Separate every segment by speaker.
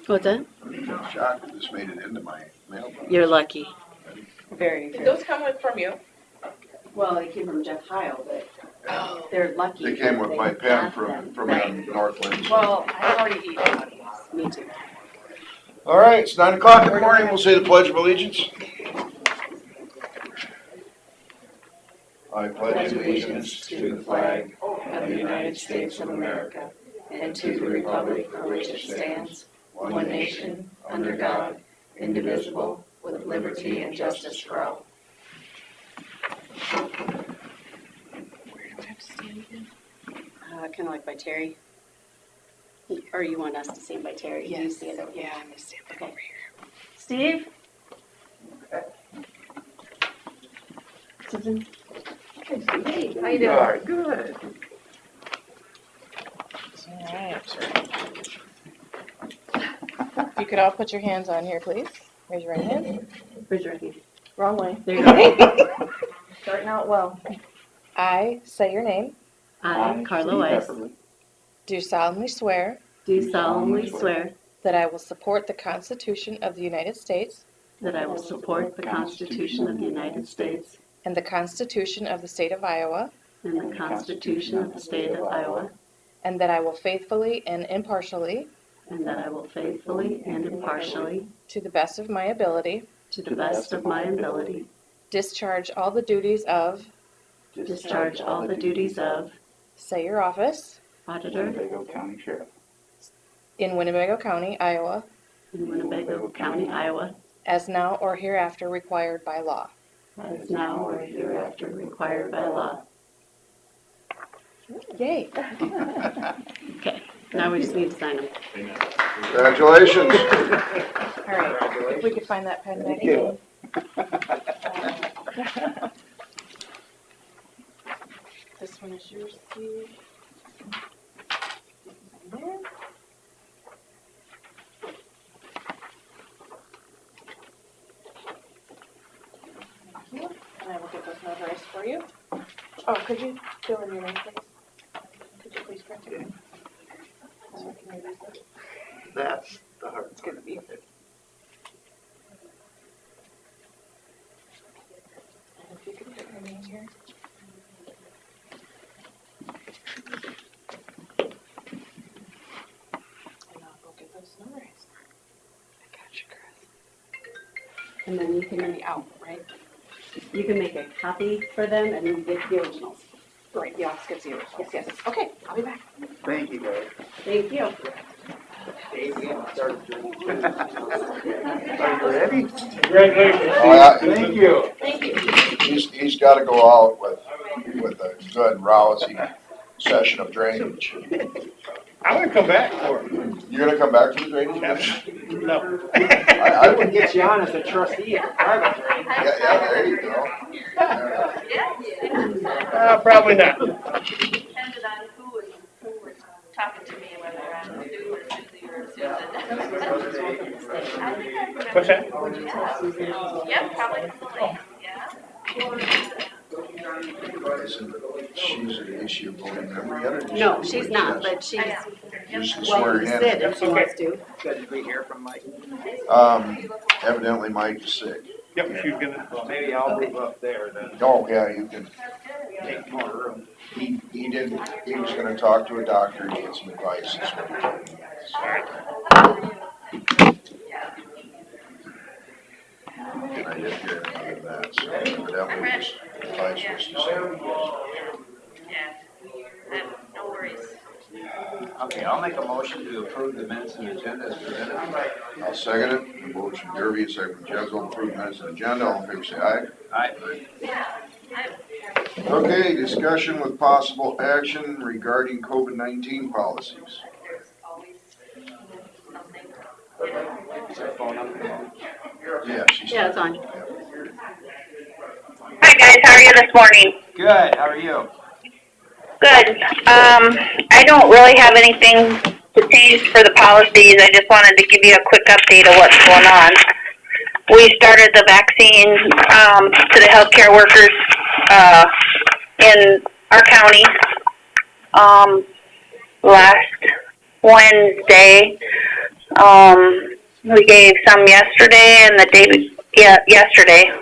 Speaker 1: What's that?
Speaker 2: I'm shocked that this made it into my mailbox.
Speaker 1: You're lucky.
Speaker 3: Very
Speaker 4: Did
Speaker 3: true.
Speaker 4: those come from you?
Speaker 3: Well, they came from Jeff Heil, but they're lucky.
Speaker 2: They came with my pen
Speaker 3: got
Speaker 2: from
Speaker 3: them.
Speaker 2: Northland.
Speaker 4: Well, I've already eaten one of these.
Speaker 3: Me too.
Speaker 2: All right, it's 9 o'clock in the morning. We'll say the Pledge of Allegiance. I pledge allegiance to the flag
Speaker 3: of the United States of America and to the republic for which it stands, one nation, under God, indivisible, with liberty and justice for all.
Speaker 1: Kind of like by Terry. Or you want us to stand by Terry?
Speaker 4: Yes.
Speaker 1: You stand over here.
Speaker 4: Yeah, I'm gonna stand back over here.
Speaker 1: Steve? Susan?
Speaker 3: Hey,
Speaker 4: How you doing?
Speaker 2: Good.
Speaker 4: All right. If you could all put your hands on here, please. Raise your right hand.
Speaker 1: Raise your hand.
Speaker 4: Wrong way.
Speaker 1: There you go.
Speaker 4: Starting out well. I say your name.
Speaker 1: I, Carla Weiss,
Speaker 4: Do solemnly swear
Speaker 1: do solemnly swear
Speaker 4: that I will support the Constitution of the United States
Speaker 1: that I will support the Constitution of the United States
Speaker 4: and the Constitution of the State of Iowa,
Speaker 1: and the Constitution of the State of Iowa,
Speaker 4: and that I will faithfully and impartially,
Speaker 1: and that I will faithfully and impartially,
Speaker 4: to the best of my ability,
Speaker 1: to the best of my ability,
Speaker 4: discharge all the duties of,
Speaker 1: discharge all the duties of
Speaker 4: say your office,
Speaker 1: Auditor
Speaker 5: Winnebago County Sheriff.
Speaker 4: in Winnebago County, Iowa,
Speaker 1: in Winnebago County, Iowa,
Speaker 4: as now or hereafter required by law.
Speaker 1: as now or hereafter required by law.
Speaker 4: Yay.
Speaker 1: Okay, now we just need to sign them.
Speaker 2: Congratulations.
Speaker 4: All right, if we could find that pen back.
Speaker 5: Thank you.
Speaker 4: This one is yours, Steve. There. Thank you. And I will get those notarized for you. Oh, could you fill in your name, please? Could you please print it? So I can release it.
Speaker 5: That's the hard
Speaker 4: It's gonna be. And if you could put your name here. And I'll go get those notarized. I got you, Chris.
Speaker 1: And then you
Speaker 4: They're
Speaker 1: can,
Speaker 4: gonna be out, right?
Speaker 1: you can make a copy for them and then get the originals.
Speaker 4: Right, the office gets the originals. Yes. Okay, I'll be back.
Speaker 5: Thank you, guys.
Speaker 1: Thank you.
Speaker 5: Are you ready?
Speaker 2: Thank
Speaker 5: you.
Speaker 4: Thank you.
Speaker 2: He's got to go out with a good rousing session of drainage.
Speaker 6: I'm gonna come back for it.
Speaker 2: You're going to come back to the drainage?
Speaker 6: No.
Speaker 2: I would
Speaker 6: get you on as a trustee at private.
Speaker 2: Yeah, there you go.
Speaker 6: Probably not.
Speaker 7: Depended on who was talking to me, whether I'm Sue or Susie or Susan.
Speaker 6: What's that?
Speaker 7: Yep, probably the lake, yeah.
Speaker 2: She's an issue voting member yet? Or does
Speaker 1: No,
Speaker 2: she-
Speaker 1: she's not, but she's
Speaker 2: Just to swear
Speaker 1: welcome to sit
Speaker 2: in.
Speaker 1: if she wants to.
Speaker 5: Good to hear from Mike.
Speaker 2: Evidently Mike is sick.
Speaker 6: Yep, she's gonna.
Speaker 5: Well, maybe I'll move up there then.
Speaker 2: Oh, yeah, you can.
Speaker 5: Take more room.
Speaker 2: He was going to talk to a doctor and get some advice. Is what he told me. And I didn't hear anything of that, so evidently his advice was to say.
Speaker 7: Yeah, no worries.
Speaker 5: Okay, I'll make a motion to approve the minutes and agenda as presented.
Speaker 2: I'll second it. The motion Derby, second from Jensel, approve minutes and agenda. All in favor, say aye.
Speaker 5: Aye.
Speaker 2: Okay, discussion with possible action regarding COVID-19 policies.
Speaker 7: There's always something.
Speaker 5: Is that phone number?
Speaker 2: Yeah, she's.
Speaker 1: Yeah, it's on.
Speaker 8: Hi guys, how are you this morning?
Speaker 5: Good, how are you?
Speaker 8: Good. I don't really have anything to change for the policies. I just wanted to give you a quick update of what's going on. We started the vaccine to the healthcare workers in our county last Wednesday. We gave some yesterday and yesterday.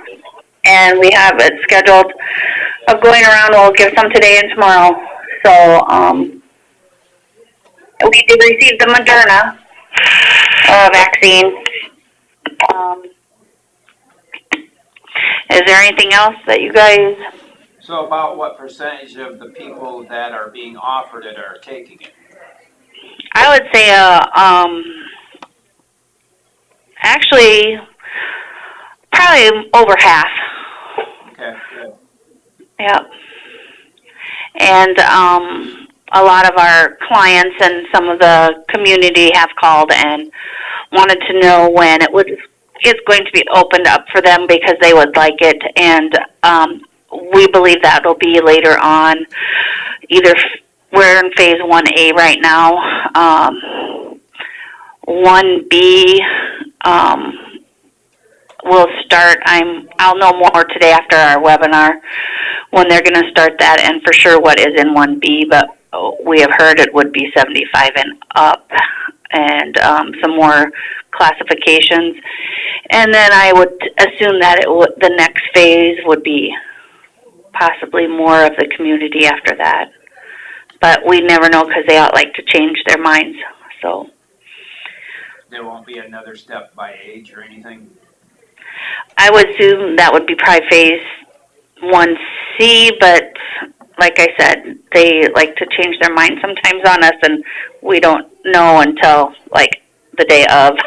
Speaker 8: And we have it scheduled of going around. We'll give some today and tomorrow. So, we did receive the Moderna vaccine. Is there anything else that you guys?
Speaker 5: So about what percentage of the people that are being offered it are taking it?
Speaker 8: I would say, actually, probably over half.
Speaker 5: Okay, good.
Speaker 8: Yep. And a lot of our clients and some of the community have called and wanted to know when it's going to be opened up for them because they would like it. And we believe that will be later on. We're in phase 1A right now. 1B will start. I'll know more today after our webinar when they're going to start that, and for sure what is in 1B, but we have heard it would be 75 and up, and some more classifications. And then I would assume that the next phase would be possibly more of the community after that. But we never know because they all like to change their minds. So
Speaker 5: There won't be another step by age or anything?
Speaker 8: I would assume that would be probably phase 1C, but like I said, they like to change their mind sometimes on us, and we don't know until like the day of.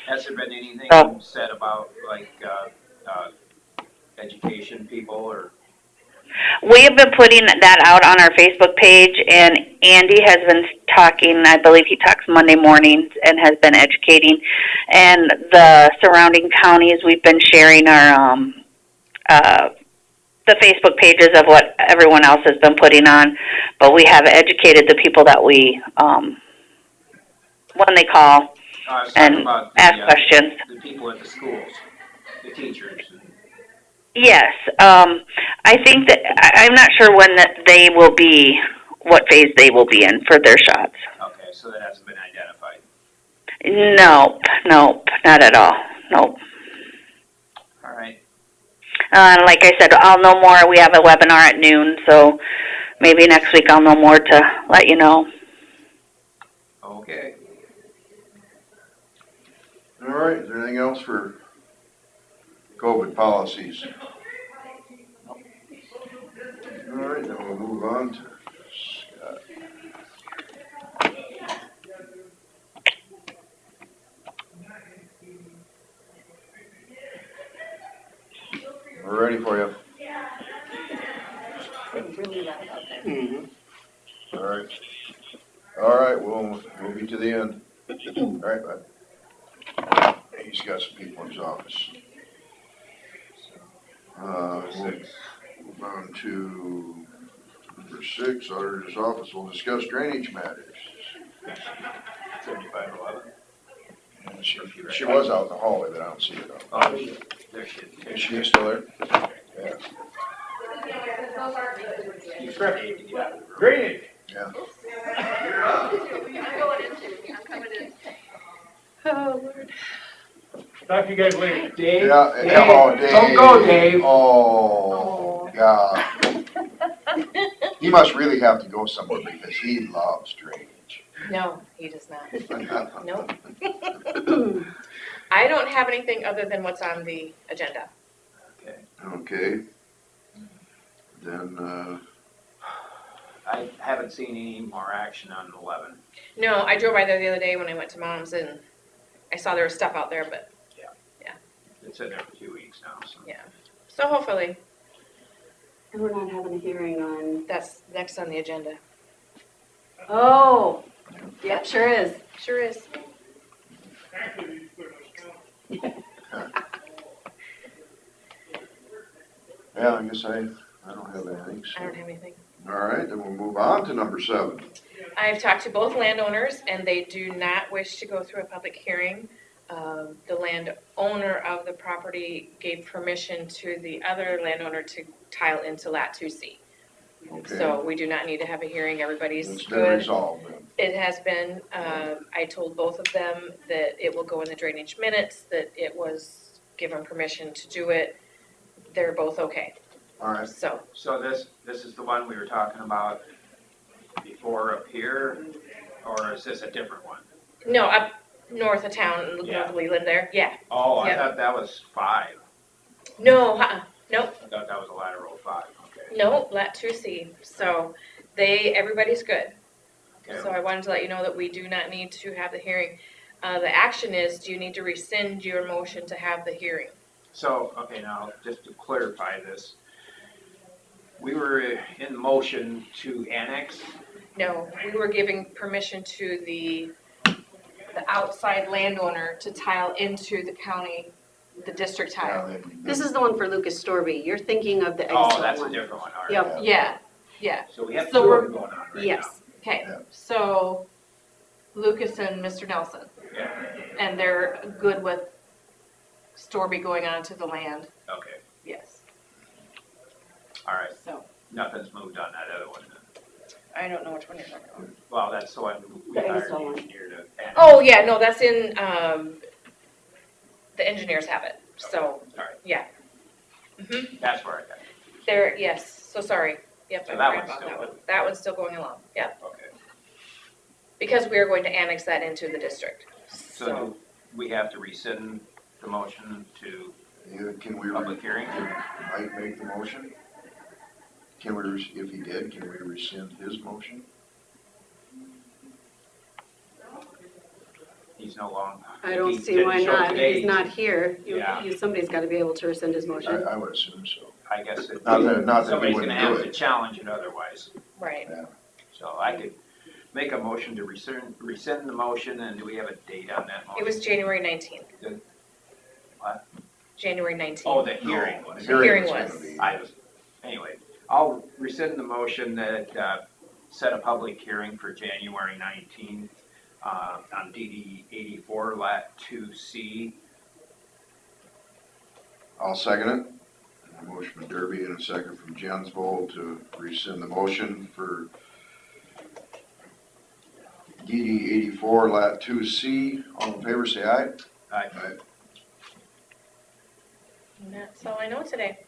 Speaker 5: Has there been anything
Speaker 8: So,
Speaker 5: said about like education people or?
Speaker 8: we have been putting that out on our Facebook page, and Andy has been talking. I believe he talks Monday mornings and has been educating. And the surrounding counties, we've been sharing our the Facebook pages of what everyone else has been putting on. But we have educated the people that we when they call
Speaker 5: I was talking
Speaker 8: and
Speaker 5: about
Speaker 8: ask questions.
Speaker 5: the people at the schools, the teachers.
Speaker 8: Yes, I think that I'm not sure when that they will be, what phase they will be in for their shots.
Speaker 5: Okay, so that hasn't been identified.
Speaker 8: Nope, not at all. Nope.
Speaker 5: All right.
Speaker 8: Like I said, I'll know more. We have a webinar at noon, so maybe next week I'll know more to let you know.
Speaker 5: Okay.
Speaker 2: All right, is there anything else for COVID policies? All right, then we'll move on to Scott. We're ready for you.
Speaker 1: Really loud out there.
Speaker 6: Mm-hmm.
Speaker 2: All right, we'll move you to the end. All right, bud. He's got some people in his office. We'll move on to number 6, auditor's office will discuss drainage matters.
Speaker 5: 7511.
Speaker 2: And she was out in the hallway, but I don't see her though.
Speaker 5: Oh, there she is.
Speaker 2: Is she still there? Yeah.
Speaker 5: You tried to get out of the room.
Speaker 6: Drainage.
Speaker 2: Yeah.
Speaker 1: Oh, Lord.
Speaker 6: Talk to you guys later.
Speaker 5: Dave?
Speaker 2: Yeah,
Speaker 5: Dave,
Speaker 2: oh, Dave.
Speaker 5: Don't go, Dave.
Speaker 2: Oh, God. He must really have to go somewhere because he loves drainage.
Speaker 4: No, he does not. Nope. I don't have anything other than what's on the agenda.
Speaker 2: Okay. Then,
Speaker 5: I haven't seen any more action on 11.
Speaker 4: No, I drove by there the other day when I went to Mom's and I saw there was stuff out there, but
Speaker 5: It's in there for 2 weeks now, so.
Speaker 4: so hopefully
Speaker 1: And we're not having a hearing on,
Speaker 4: that's next on the agenda.
Speaker 1: oh, yep, sure is.
Speaker 4: Sure is.
Speaker 2: yeah, I guess I don't have anything.
Speaker 4: I don't have anything.
Speaker 2: All right, then we'll move on to number 7.
Speaker 4: I've talked to both landowners and they do not wish to go through a public hearing. The landowner of the property gave permission to the other landowner to tile into Lat 2C.
Speaker 2: Okay,
Speaker 4: So we do not need to have a hearing, everybody's
Speaker 2: it's been
Speaker 4: good.
Speaker 2: resolved then.
Speaker 4: It has been, I told both of them that it will go in the drainage minutes, that it was given permission to do it. They're both okay,
Speaker 2: All right,
Speaker 4: so,
Speaker 5: So this is the one we were talking about before up here, or is this a different one?
Speaker 4: no, up north of town,
Speaker 5: Yeah.
Speaker 4: north of Leland there, yeah.
Speaker 5: Oh, I
Speaker 4: Yeah.
Speaker 5: thought that was 5.
Speaker 4: No, nope,
Speaker 5: I thought that was a lateral 5, okay.
Speaker 4: no, lat 2C, so everybody's good. So
Speaker 5: Okay,
Speaker 4: I wanted to let you know that we do not need to have the hearing. The action is, do you need to rescind your motion to have the hearing?
Speaker 5: so, okay, now, just to clarify this, we were in motion to annex,
Speaker 4: No, we were giving permission to the outside landowner to tile into the county, the district
Speaker 2: yeah,
Speaker 4: tile.
Speaker 2: then-
Speaker 1: This is the one for Lucas Storby. You're thinking of the
Speaker 5: oh,
Speaker 1: Exeter
Speaker 5: that's a
Speaker 1: one.
Speaker 5: different one, all right.
Speaker 1: Yep.
Speaker 4: Yeah, yeah,
Speaker 5: So we have
Speaker 4: So
Speaker 5: 2
Speaker 4: we're-
Speaker 5: of them going on right now.
Speaker 1: Yes.
Speaker 4: okay,
Speaker 2: Yeah.
Speaker 4: so Lucas and Mr. Nelson,
Speaker 5: Yeah,
Speaker 4: and they're good with Storby going onto the land,
Speaker 5: okay,
Speaker 4: yes,
Speaker 5: all right,
Speaker 4: so,
Speaker 5: nothing's moved on that other one then.
Speaker 4: I don't know which one you're talking about.
Speaker 5: Well, that's the one we
Speaker 1: The
Speaker 5: hired
Speaker 1: Exeter
Speaker 5: the
Speaker 1: one.
Speaker 5: engineer to annex.
Speaker 4: Oh, yeah, no, that's in, the engineers have it, so,
Speaker 5: All right,
Speaker 4: yeah. Mm-hmm,
Speaker 5: that's where I got it.
Speaker 4: there, yes, so sorry, yep,
Speaker 5: So
Speaker 4: I
Speaker 5: that
Speaker 4: forgot
Speaker 5: one's
Speaker 4: about
Speaker 5: still
Speaker 4: that one.
Speaker 5: good.
Speaker 4: That one's still going along, yep,
Speaker 5: Okay,
Speaker 4: because we are going to annex that into the district,
Speaker 5: so
Speaker 4: so.
Speaker 5: do we have to rescind the motion to
Speaker 2: Can we,
Speaker 5: public hearing?
Speaker 2: can Mike make the motion? Can we, if he did, can we rescind his motion?
Speaker 5: He's no longer.
Speaker 1: I don't
Speaker 5: he
Speaker 1: see
Speaker 5: didn't
Speaker 1: why
Speaker 5: show
Speaker 1: not.
Speaker 5: today,
Speaker 1: If he's not here,
Speaker 5: Yeah.
Speaker 1: somebody's gotta be able to rescind his motion.
Speaker 2: I would assume so.
Speaker 5: I guess it,
Speaker 2: Not that he
Speaker 5: somebody's
Speaker 2: wouldn't
Speaker 5: gonna
Speaker 2: do
Speaker 5: have to
Speaker 2: it.
Speaker 5: challenge it otherwise.
Speaker 4: Right,
Speaker 5: So I could make a motion to rescind the motion, and do we have a date on that motion?
Speaker 4: it was January 19th.
Speaker 5: Good. What?
Speaker 4: January 19th.
Speaker 5: Oh, the hearing
Speaker 2: No,
Speaker 5: was.
Speaker 2: the
Speaker 4: hearing
Speaker 2: hearing's
Speaker 4: was.
Speaker 2: gonna be-
Speaker 5: I was, anyway, I'll rescind the motion that, set a public hearing for January 19th, on DD 84 Lat 2C.
Speaker 2: I'll second it. A motion from Derby and a second from Jensvold to rescind the motion for DD 84 Lat 2C. All in favor, say aye.
Speaker 5: Aye.
Speaker 2: Aye.
Speaker 4: And that's all I know today.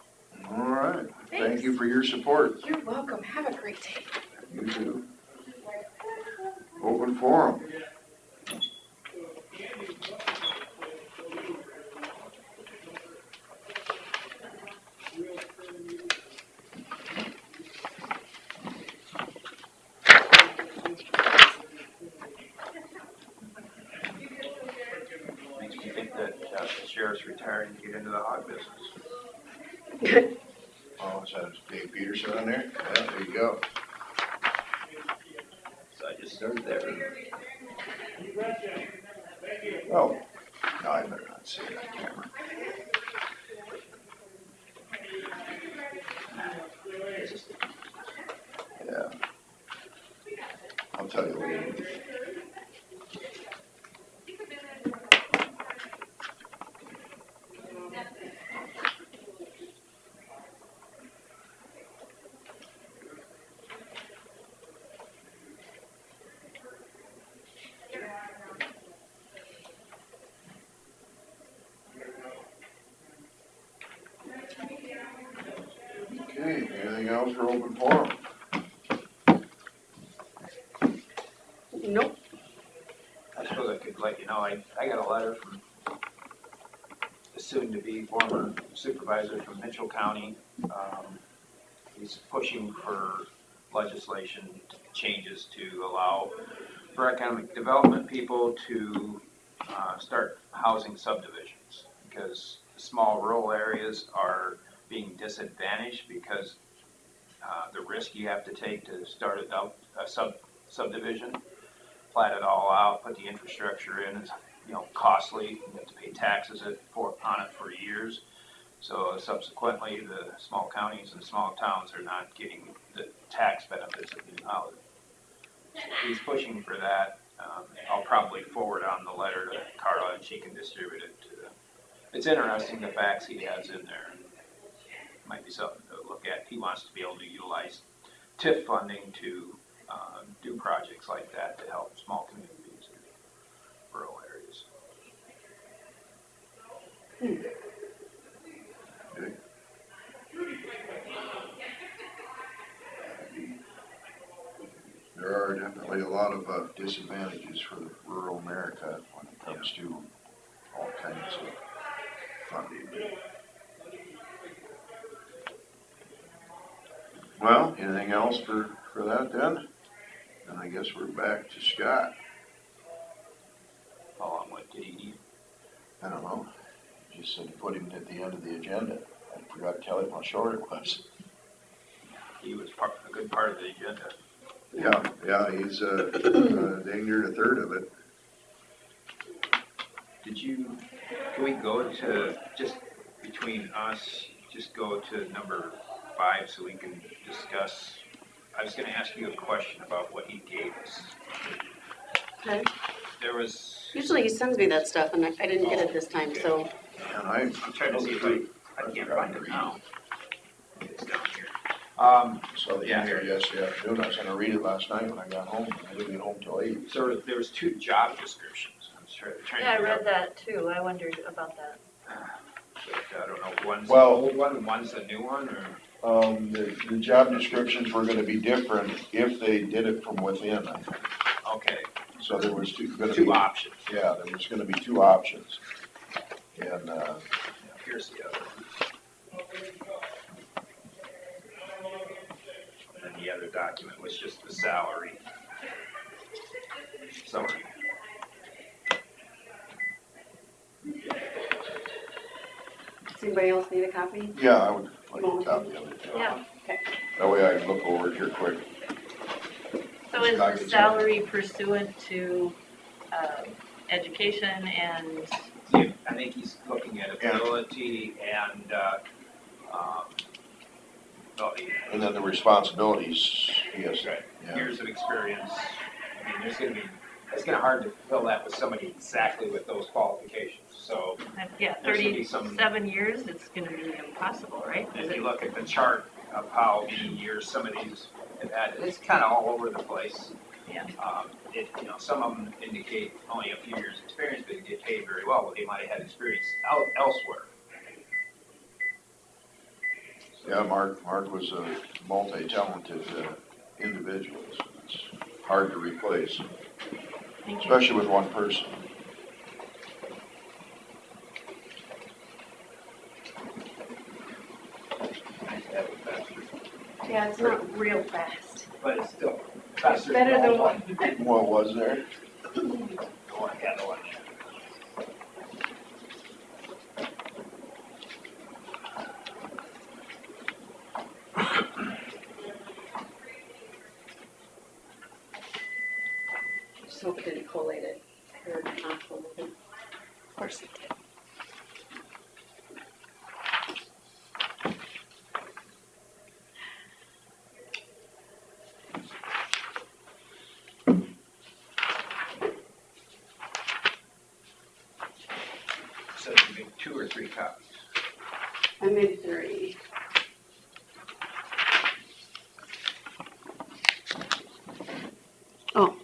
Speaker 2: All right. Thank
Speaker 4: Thanks.
Speaker 2: you for your support.
Speaker 4: You're welcome, have a great day.
Speaker 2: You too. Open forum.
Speaker 5: Makes me think that the sheriff's retired and get into the hog business.
Speaker 2: Oh, is that Dave Peterson on there? Yeah, there you go.
Speaker 5: So I just started there.
Speaker 2: Oh, no, I better not say that on camera. Yeah. I'll tell you later. Okay, anything else for open forum?
Speaker 1: Nope.
Speaker 5: I suppose I could let you know, I got a letter from the soon-to-be former supervisor from Mitchell County. He's pushing for legislation changes to allow for economic development people to start housing subdivisions, because small rural areas are being disadvantaged because the risk you have to take to start a subdivision, plat it all out, put the infrastructure in, is, costly. You have to pay taxes on it for years. So subsequently, the small counties and small towns are not getting the tax benefits of new housing. So he's pushing for that. I'll probably forward on the letter to Carla, and she can distribute it to them. It's interesting, the facts he has in there. Might be something to look at. He wants to be able to utilize TIF funding to do projects like that to help small communities in rural areas.
Speaker 2: Okay. There are definitely a lot of disadvantages for rural America when it comes to all kinds of funding. Well, anything else for that then? And I guess we're back to Scott.
Speaker 5: How long what did he need?
Speaker 2: I don't know. Just said to put him at the end of the agenda. I forgot to tell him how short it was.
Speaker 5: He was a good part of the agenda.
Speaker 2: Yeah, he's dang near a third of it.
Speaker 5: Can we go to, just between us, just go to number 5 so we can discuss? I was gonna ask you a question about what he gave us.
Speaker 1: Okay.
Speaker 5: There was,
Speaker 1: Usually he sends me that stuff and I didn't get it this time, so.
Speaker 2: And
Speaker 5: I'm trying to see if I can't find it now. It's down here.
Speaker 2: saw the
Speaker 5: Yeah.
Speaker 2: email yesterday afternoon. I was gonna read it last night when I got home. I didn't get home till 8.
Speaker 5: So there was 2 job descriptions. I was trying to
Speaker 3: Yeah, I
Speaker 5: figure out.
Speaker 3: read that too. I wondered about that.
Speaker 5: But I don't know, one's the
Speaker 2: Well-
Speaker 5: old one, one's the new one, or?
Speaker 2: The job descriptions were gonna be different if they did it from within, I think.
Speaker 5: Okay,
Speaker 2: So there was gonna be.
Speaker 5: 2 options.
Speaker 2: Yeah, there was gonna be 2 options. And,
Speaker 5: Here's the other one. And then the other document was just the salary. Summary.
Speaker 1: Does anybody else need a copy?
Speaker 2: yeah, I would like a copy of it.
Speaker 3: Yeah.
Speaker 2: That way I can look over it here quick.
Speaker 3: So is
Speaker 2: Like
Speaker 3: the
Speaker 2: it's-
Speaker 3: salary pursuant to, education and,
Speaker 5: Yeah, I think he's looking at ability and, ability.
Speaker 2: And then the responsibilities, yes.
Speaker 5: Right,
Speaker 2: Yeah.
Speaker 5: years of experience. I mean, it's gonna hard to fill that with somebody exactly with those qualifications. So
Speaker 3: yeah,
Speaker 5: There should be some-
Speaker 3: 37 years, it's gonna be impossible, right?
Speaker 5: if you look at the chart of how many years some of these have had, it's kind of all over the place.
Speaker 3: Yeah.
Speaker 5: Some of them indicate only a few years' experience, but they get paid very well, but they might have had experience elsewhere.
Speaker 2: Yeah, Mark was a multi-talented individual, so it's hard to replace,
Speaker 3: Thank you.
Speaker 2: especially with one person.
Speaker 5: Nice to have it faster,
Speaker 1: Yeah, it's not real fast.
Speaker 5: but it's still faster.
Speaker 1: Better than
Speaker 5: one.
Speaker 2: What was there?
Speaker 5: The other one.
Speaker 1: Just hope it didn't collate it. Or not collate it. Of course it did.
Speaker 5: So you make 2 or 3 copies.
Speaker 1: I made 3. Oh.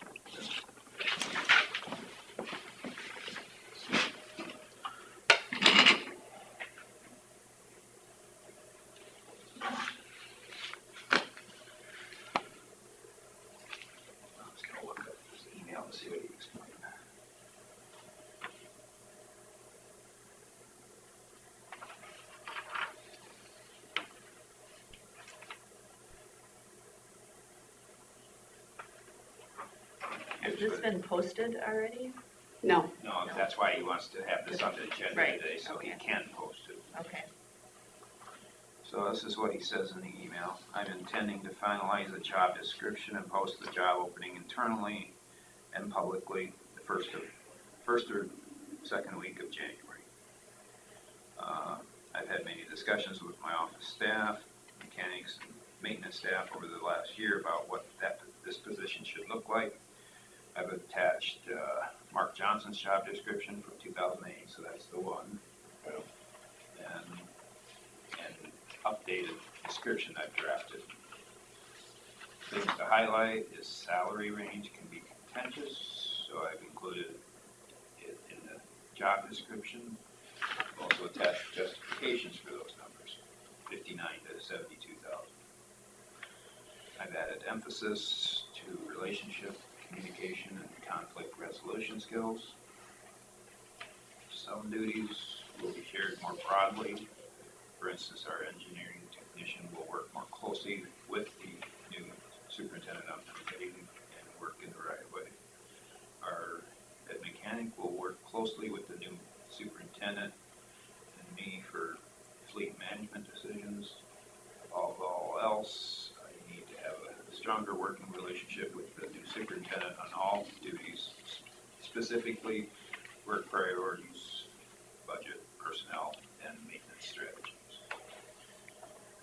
Speaker 5: I'm just gonna look up his email and see what he explained.
Speaker 3: Has this been posted already?
Speaker 1: No.
Speaker 5: No, that's why he wants to have this on the agenda
Speaker 3: Right,
Speaker 5: today, so he
Speaker 3: okay.
Speaker 5: can post it.
Speaker 3: Okay.
Speaker 5: So this is what he says in the email. I'm intending to finalize the job description and post the job opening internally and publicly the first or second week of January. I've had many discussions with my office staff, mechanics, and maintenance staff over the last year about what this position should look like. I've attached Mark Johnson's job description from 2008, so that's the one. And updated description I've drafted. Things to highlight is salary range can be contentious, so I've included it in the job description. I've also attached justifications for those numbers, 59 to 72,000. I've added emphasis to relationship, communication, and conflict resolution skills. Some duties will be shared more broadly. For instance, our engineering technician will work more closely with the new superintendent on permitting and work in the right way. Our head mechanic will work closely with the new superintendent and me for fleet management decisions. Above all else, I need to have a stronger working relationship with the new superintendent on all duties, specifically work priorities, budget, personnel, and maintenance strategies.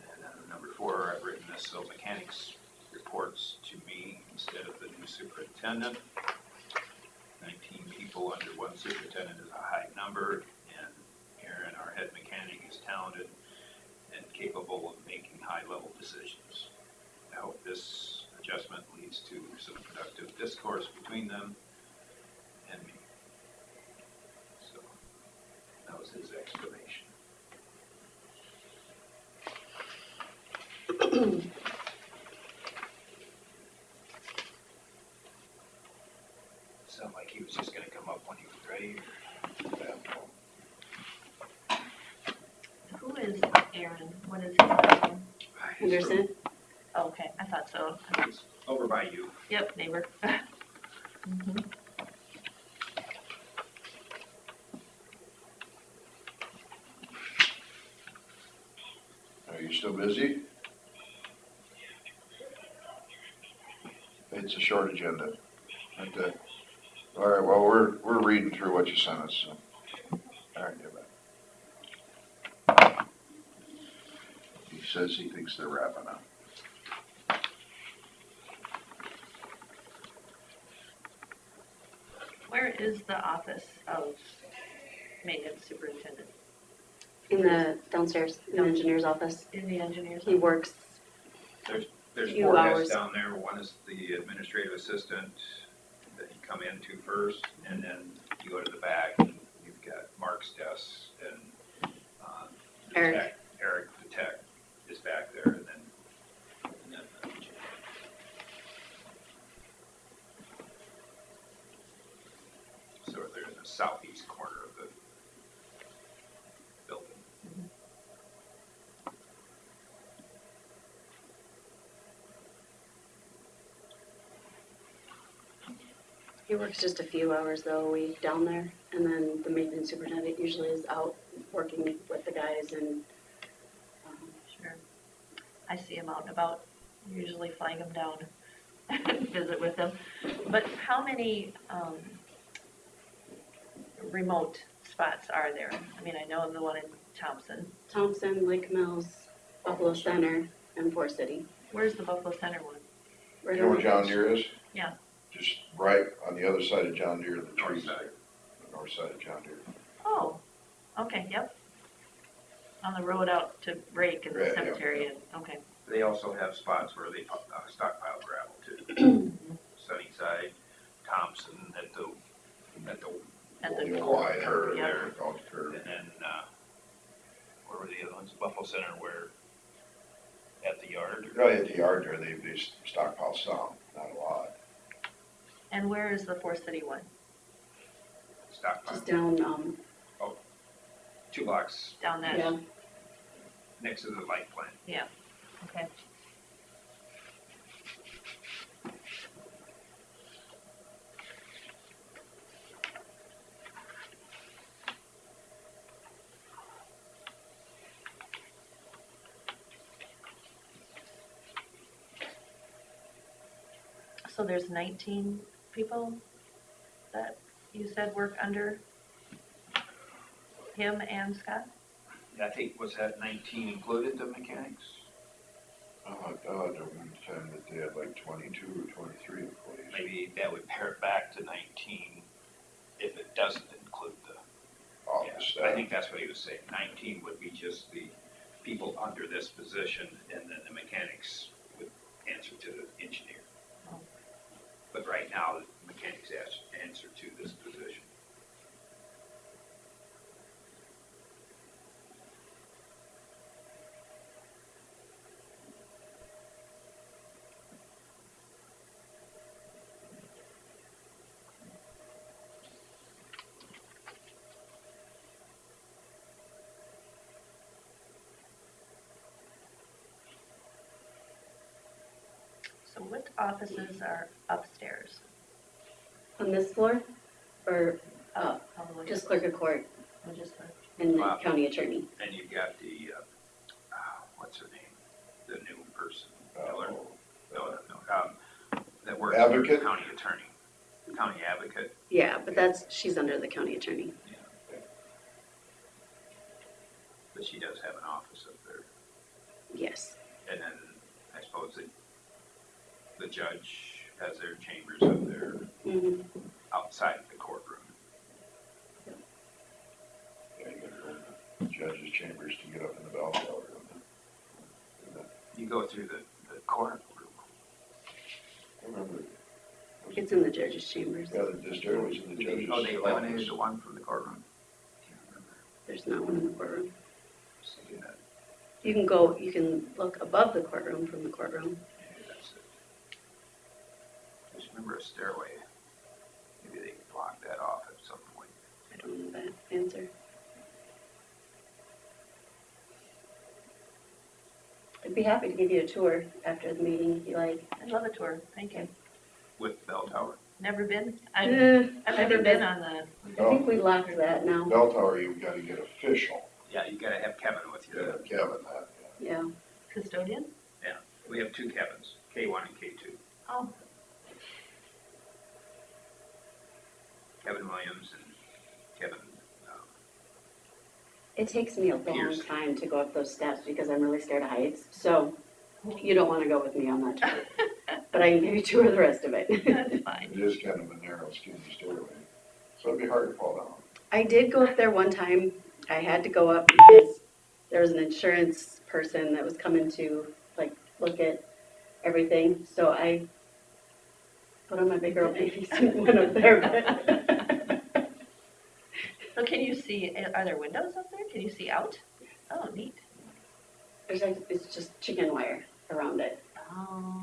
Speaker 5: And then number 4, I've written this so mechanics reports to me instead of the new superintendent. 19 people under one superintendent is a high number, and Aaron, our head mechanic, is talented and capable of making high-level decisions. I hope this adjustment leads to some productive discourse between them and me. So that was his explanation. Sounded like he was just gonna come up when he was ready.
Speaker 3: Who is Aaron? What is his last name?
Speaker 1: Henderson?
Speaker 3: Oh, okay, I thought so.
Speaker 5: He's over by you.
Speaker 3: Yep, neighbor. Mhm.
Speaker 2: Are you still busy? It's a short agenda. Okay. All right, well, we're reading through what you sent us, so. All right, get back. He says he thinks they're wrapping up.
Speaker 3: Where is the office of maintenance superintendent?
Speaker 1: In the downstairs, in the engineer's office.
Speaker 3: In the engineer's
Speaker 1: He
Speaker 3: office?
Speaker 1: works,
Speaker 5: There's
Speaker 1: Few
Speaker 5: 4
Speaker 1: hours.
Speaker 5: desks down there. One is the administrative assistant that you come into first, and then you go to the back, and you've got Mark's desk, and the
Speaker 1: Eric.
Speaker 5: tech, Eric, the tech, is back there, and then so they're in the southeast corner of the building.
Speaker 1: he works just a few hours though a week down there. And then the maintenance superintendent usually is out working with the guys and,
Speaker 3: Sure. I see him out and about, usually flying him down, visit with them. But how many, remote spots are there? I mean, I know of the one in Thompson.
Speaker 1: Thompson, Lake Mills, Buffalo Center, and Forest City.
Speaker 3: Where's the Buffalo Center one?
Speaker 1: Right
Speaker 2: You know where
Speaker 1: on
Speaker 2: John Deere is?
Speaker 3: Yeah.
Speaker 2: Just right on the other side of John Deere, the
Speaker 5: North
Speaker 2: trees.
Speaker 5: side.
Speaker 2: The north side of John Deere.
Speaker 3: Oh, okay, yep. On the road out to Rake and the
Speaker 2: Right, yeah.
Speaker 3: cemetery, and, okay.
Speaker 5: They also have spots where they stockpile gravel too. Sunnyside, Thompson, at the
Speaker 3: At
Speaker 2: The
Speaker 3: the,
Speaker 2: wide
Speaker 3: curve,
Speaker 2: curve
Speaker 3: yeah.
Speaker 2: there, golf curve.
Speaker 5: and then, where were the other ones? Buffalo Center, where, at the yard? or-
Speaker 2: Right at the yard there, they stockpile some, not a lot.
Speaker 3: And where is the Forest City one?
Speaker 5: Stockpile,
Speaker 1: just down,
Speaker 5: 2 blocks
Speaker 3: Down that?
Speaker 1: yeah,
Speaker 5: next to the light plant.
Speaker 3: Yeah, okay. So there's 19 people that you said work under him and Scott?
Speaker 5: I think, was that 19 included, the mechanics?
Speaker 2: Oh, I thought at one time that they had like 22 or 23 employees.
Speaker 5: Maybe that would pare it back to 19 if it doesn't include the,
Speaker 2: Office
Speaker 5: yeah,
Speaker 2: staff.
Speaker 5: I think that's what he was saying. 19 would be just the people under this position, and then the mechanics would answer to the engineer. But right now, the mechanics answer to this position.
Speaker 3: So what offices are upstairs?
Speaker 1: On this floor, or
Speaker 3: All the way
Speaker 1: just
Speaker 3: up?
Speaker 1: clerk of court
Speaker 3: Or just the-
Speaker 1: and the
Speaker 5: Wow.
Speaker 1: county attorney?
Speaker 5: And you've got the, what's her name? The new person, Miller? No, that works for the
Speaker 2: Advocate?
Speaker 5: county attorney, county advocate.
Speaker 1: Yeah, but she's under the county attorney.
Speaker 5: But she does have an office up there.
Speaker 1: Yes.
Speaker 5: And then I suppose that the judge has their chambers up there
Speaker 1: Mm-hmm.
Speaker 5: outside the courtroom.
Speaker 2: Yeah, you gotta go in the judge's chambers to get up in the bell tower.
Speaker 5: You go through the courtroom.
Speaker 2: I remember.
Speaker 1: It's in the judge's chambers.
Speaker 2: Yeah, the stairway's in the judge's.
Speaker 5: Oh, they eliminated
Speaker 2: office.
Speaker 5: the one from the courtroom? Can't remember.
Speaker 1: There's not one in the courtroom.
Speaker 5: Just thinking that,
Speaker 1: You can look above the courtroom from the courtroom.
Speaker 5: maybe that's it. I just remember a stairway. Maybe they blocked that off at some point.
Speaker 1: I don't know that answer. I'd be happy to give you a tour after the meeting if you like.
Speaker 3: I'd love a tour, thank you.
Speaker 5: With bell tower.
Speaker 3: Never been?
Speaker 1: Eh,
Speaker 3: I've
Speaker 1: I
Speaker 3: never
Speaker 1: think
Speaker 3: been
Speaker 1: that's-
Speaker 3: on the,
Speaker 1: I think we locked that now.
Speaker 2: Bell tower, you've gotta get official.
Speaker 5: Yeah, you gotta have Kevin with
Speaker 2: You
Speaker 5: you.
Speaker 2: gotta have Kevin that,
Speaker 1: Yeah.
Speaker 3: custodian?
Speaker 5: We have two Kevins, K1 and K2.
Speaker 3: Oh,
Speaker 5: Kevin Williams and Kevin,
Speaker 1: It takes me a long
Speaker 5: Pierce.
Speaker 1: time to go up those steps because I'm really scared of heights. So you don't want to go with me on that tour. But I can give you a tour of the rest of it.
Speaker 3: that's fine.
Speaker 2: It is kind of a narrow, skinny stairway, so it'd be hard to fall down.
Speaker 1: I did go up there one time. I had to go up because there was an insurance person that was coming to look at everything. So I put on my big girl panties and went up there. But
Speaker 3: So can you see, are there windows up there? Can you see out? Oh, neat.
Speaker 1: it's just chicken wire around it.
Speaker 3: Oh,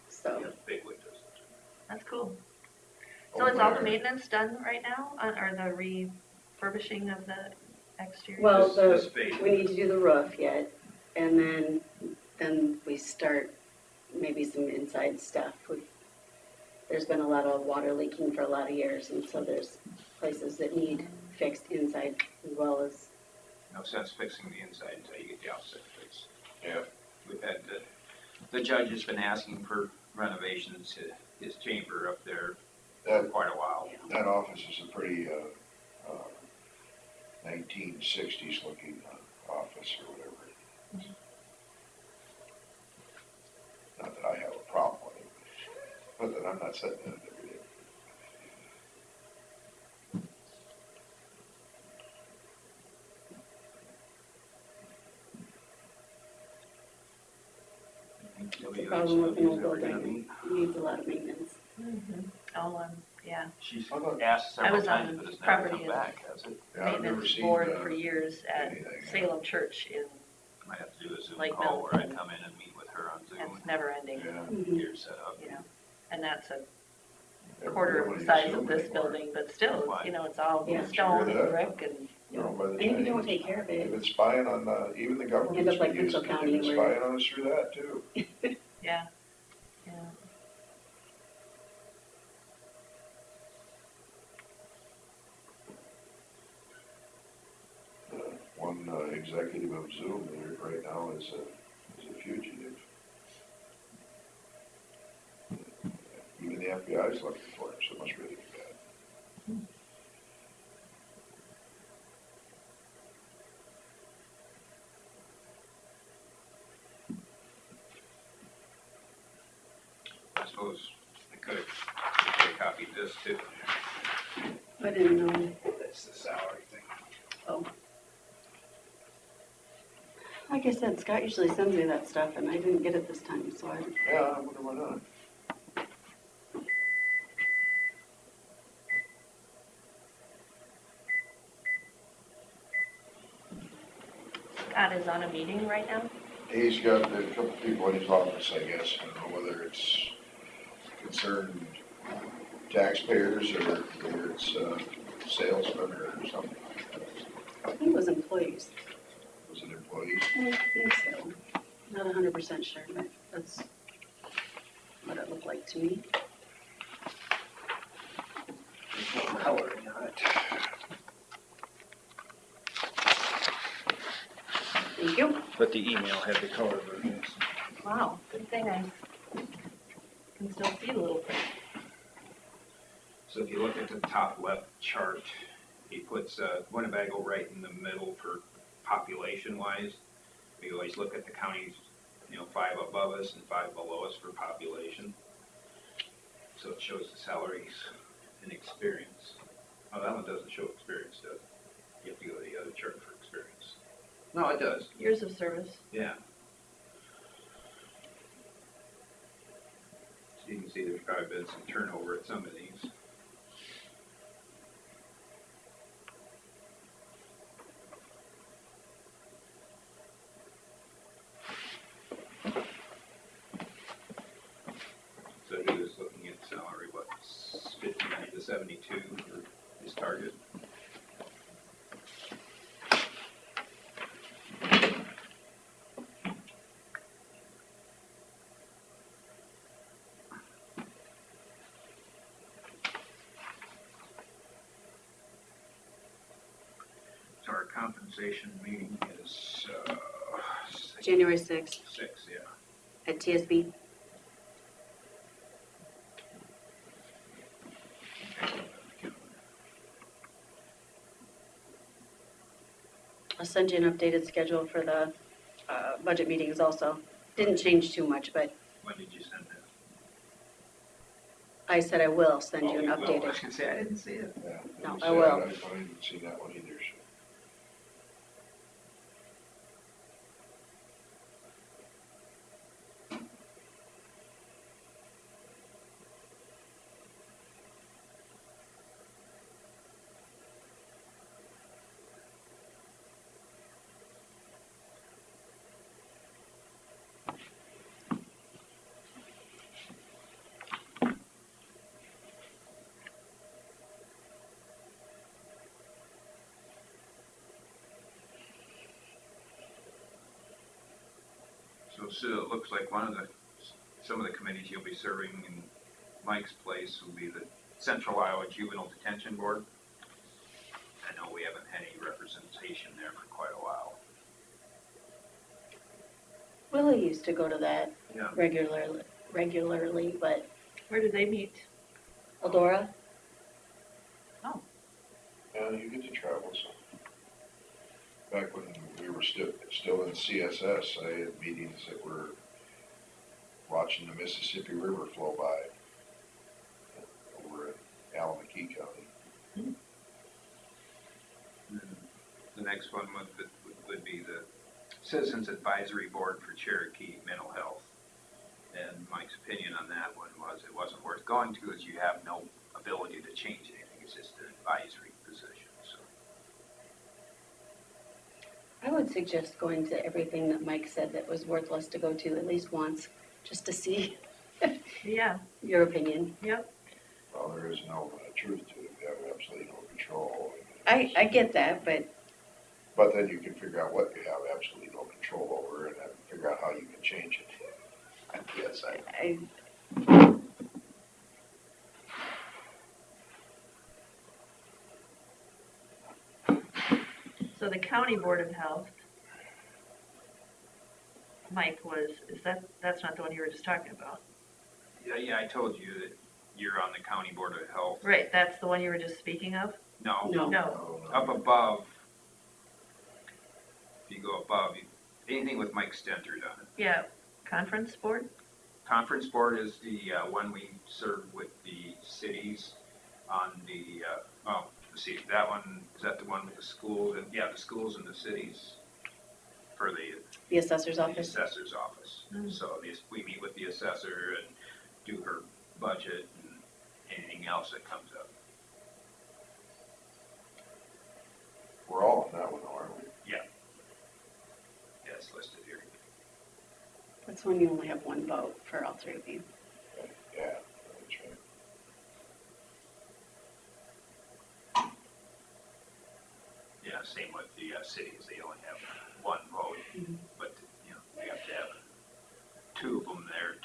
Speaker 1: So
Speaker 5: you have big windows.
Speaker 3: that's cool. So is all the
Speaker 2: Over there.
Speaker 3: maintenance done right now, or the refurbishing of the exterior?
Speaker 1: Well,
Speaker 5: This phase.
Speaker 1: we need to do the roof yet, and then we start maybe some inside stuff. There's been a lot of water leaking for a lot of years, and so there's places that need fixed inside as well as,
Speaker 5: No sense fixing the inside until you get the outside fixed.
Speaker 2: Yeah.
Speaker 5: We've had, the judge has been asking for renovations to his chamber up there for
Speaker 2: That,
Speaker 5: quite a while.
Speaker 2: that office is a pretty, 1960s looking office or whatever. Not that I have a problem with it, but that I'm not sitting in it every day.
Speaker 1: it's a problem with an old building. It needs a lot of maintenance.
Speaker 3: Mhm. Oh, yeah,
Speaker 5: She's
Speaker 2: How about-
Speaker 5: asked
Speaker 3: I
Speaker 5: several
Speaker 3: was on
Speaker 5: times, but it's never
Speaker 3: property
Speaker 5: come
Speaker 3: and-
Speaker 5: back, has it?
Speaker 2: Yeah, I've never
Speaker 3: maintenance
Speaker 2: seen,
Speaker 3: board for years at
Speaker 2: anything.
Speaker 3: Salem Church in,
Speaker 5: Might have to do a Zoom
Speaker 3: Like
Speaker 5: call where I
Speaker 3: Milton.
Speaker 5: come in and meet with her on Zoom
Speaker 3: it's never ending,
Speaker 2: Yeah.
Speaker 5: and
Speaker 1: Mhm.
Speaker 5: get her set up.
Speaker 3: you know, and that's a
Speaker 2: Everybody
Speaker 3: quarter of
Speaker 2: don't
Speaker 3: the size
Speaker 2: use
Speaker 3: of
Speaker 2: Zoom
Speaker 3: this
Speaker 2: anymore.
Speaker 3: building, but still,
Speaker 5: Why?
Speaker 3: you know, it's all
Speaker 1: Yeah.
Speaker 3: stone
Speaker 2: Sure
Speaker 3: and
Speaker 2: that.
Speaker 3: brick and,
Speaker 2: You know, by the
Speaker 1: And if you
Speaker 2: time-
Speaker 1: don't take care of
Speaker 2: If
Speaker 1: it,
Speaker 2: it's spying on, even the government.
Speaker 1: End up like Mitchell County
Speaker 2: It's
Speaker 1: where-
Speaker 2: spying on us through that too.
Speaker 3: yeah, yeah.
Speaker 2: One executive of Zoom there right now is a fugitive. Even the FBI is looking for him, so it must really be bad.
Speaker 5: I suppose I could have copied this too.
Speaker 1: I didn't know.
Speaker 5: That's the salary thing.
Speaker 1: Oh. Like I said, Scott usually sends me that stuff and I didn't get it this time, so I,
Speaker 2: Yeah, I wonder why not.
Speaker 3: Scott is on a meeting right now.
Speaker 2: He's got a couple people in his office, I guess. I don't know whether it's concerned taxpayers or whether it's salesmen or something.
Speaker 1: I think it was employees.
Speaker 2: Was it employees?
Speaker 1: I think so. Not 100% sure, but that's what it looked like to me.
Speaker 5: Coloring on it.
Speaker 1: Thank you.
Speaker 5: But the email had the color versions.
Speaker 3: Wow, good thing I can still see a little bit.
Speaker 5: So if you look at the top left chart, he puts Winnebago right in the middle for population-wise. We always look at the counties, 5 above us and 5 below us for population. So it shows the salaries and experience. Oh, that one doesn't show experience, does it? You have to go to the other chart for experience. No, it does.
Speaker 3: Years of service.
Speaker 5: Yeah. So you can see there's probably been some turnover at some of these. So he was looking at salary, 59 to 72 for his target. So our compensation meeting is
Speaker 1: January 6th
Speaker 5: 6, yeah.
Speaker 1: at TSB. I'll send you an updated schedule for the budget meetings also. Didn't change too much, but
Speaker 5: When did you send that?
Speaker 1: I said I will send you an
Speaker 5: Oh, you will. I was
Speaker 1: updated.
Speaker 5: gonna say, I didn't see it.
Speaker 2: Yeah.
Speaker 1: No,
Speaker 2: He
Speaker 1: I
Speaker 2: said,
Speaker 1: will.
Speaker 2: I didn't see that one either, so.
Speaker 5: So Sue, it looks like some of the committees you'll be serving in Mike's place will be the Central Iowa Juvenile Detention Board. I know we haven't had any representation there for quite a while.
Speaker 1: Willie used to go to that
Speaker 5: Yeah.
Speaker 1: regularly, but
Speaker 3: Where do they meet?
Speaker 1: Eldora,
Speaker 2: Yeah, you get to travel, so. Back when we were still in CSS, I had meetings that were watching the Mississippi River flow by over in Alameda County.
Speaker 5: The next one would be the Citizens Advisory Board for Cherokee Mental Health. And Mike's opinion on that one was it wasn't worth going to, as you have no ability to change anything. It's just an advisory position. So
Speaker 1: I would suggest going to everything that Mike said that was worthless to go to at least once, just to see
Speaker 3: Yeah,
Speaker 1: your opinion.
Speaker 3: yep.
Speaker 2: Well, there is no truth to it. We have absolutely no control.
Speaker 1: I get that, but
Speaker 2: But then you can figure out what you have absolutely no control over and then figure out how you can change it. Yes,
Speaker 3: So the county board of health, Mike that's not the one you were just talking about.
Speaker 5: yeah, I told you that you're on the County Board of Health.
Speaker 3: Right, that's the one you were just speaking of?
Speaker 5: No,
Speaker 1: no.
Speaker 3: No.
Speaker 5: up above. If you go above, anything with Mike Stentered on it.
Speaker 3: Yeah, conference board?
Speaker 5: Conference Board is the one we serve with the cities on the, let's see, that one, is that the one with the schools? Yeah, the schools and the cities. for
Speaker 1: The assessor's
Speaker 5: the
Speaker 1: office.
Speaker 5: assessor's office. So we meet with the assessor and do her budget and anything else that comes up.
Speaker 2: We're all on that one, aren't we?
Speaker 5: Yeah, it's listed here.
Speaker 1: That's when you only have one vote for all three of you.
Speaker 2: Yeah, that's right.
Speaker 5: Yeah, same with the cities, they only have one vote, but, you know, you have to have two of them there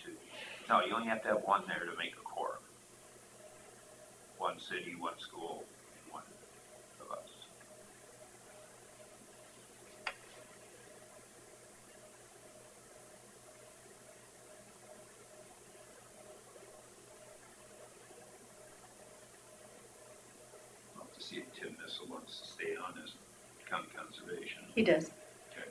Speaker 5: no, you only have to have one there to make a quorum. One city, one school, one of us. I'll have to see if Tim Missile wants to stay on as county conservation.
Speaker 1: He does.
Speaker 5: Okay.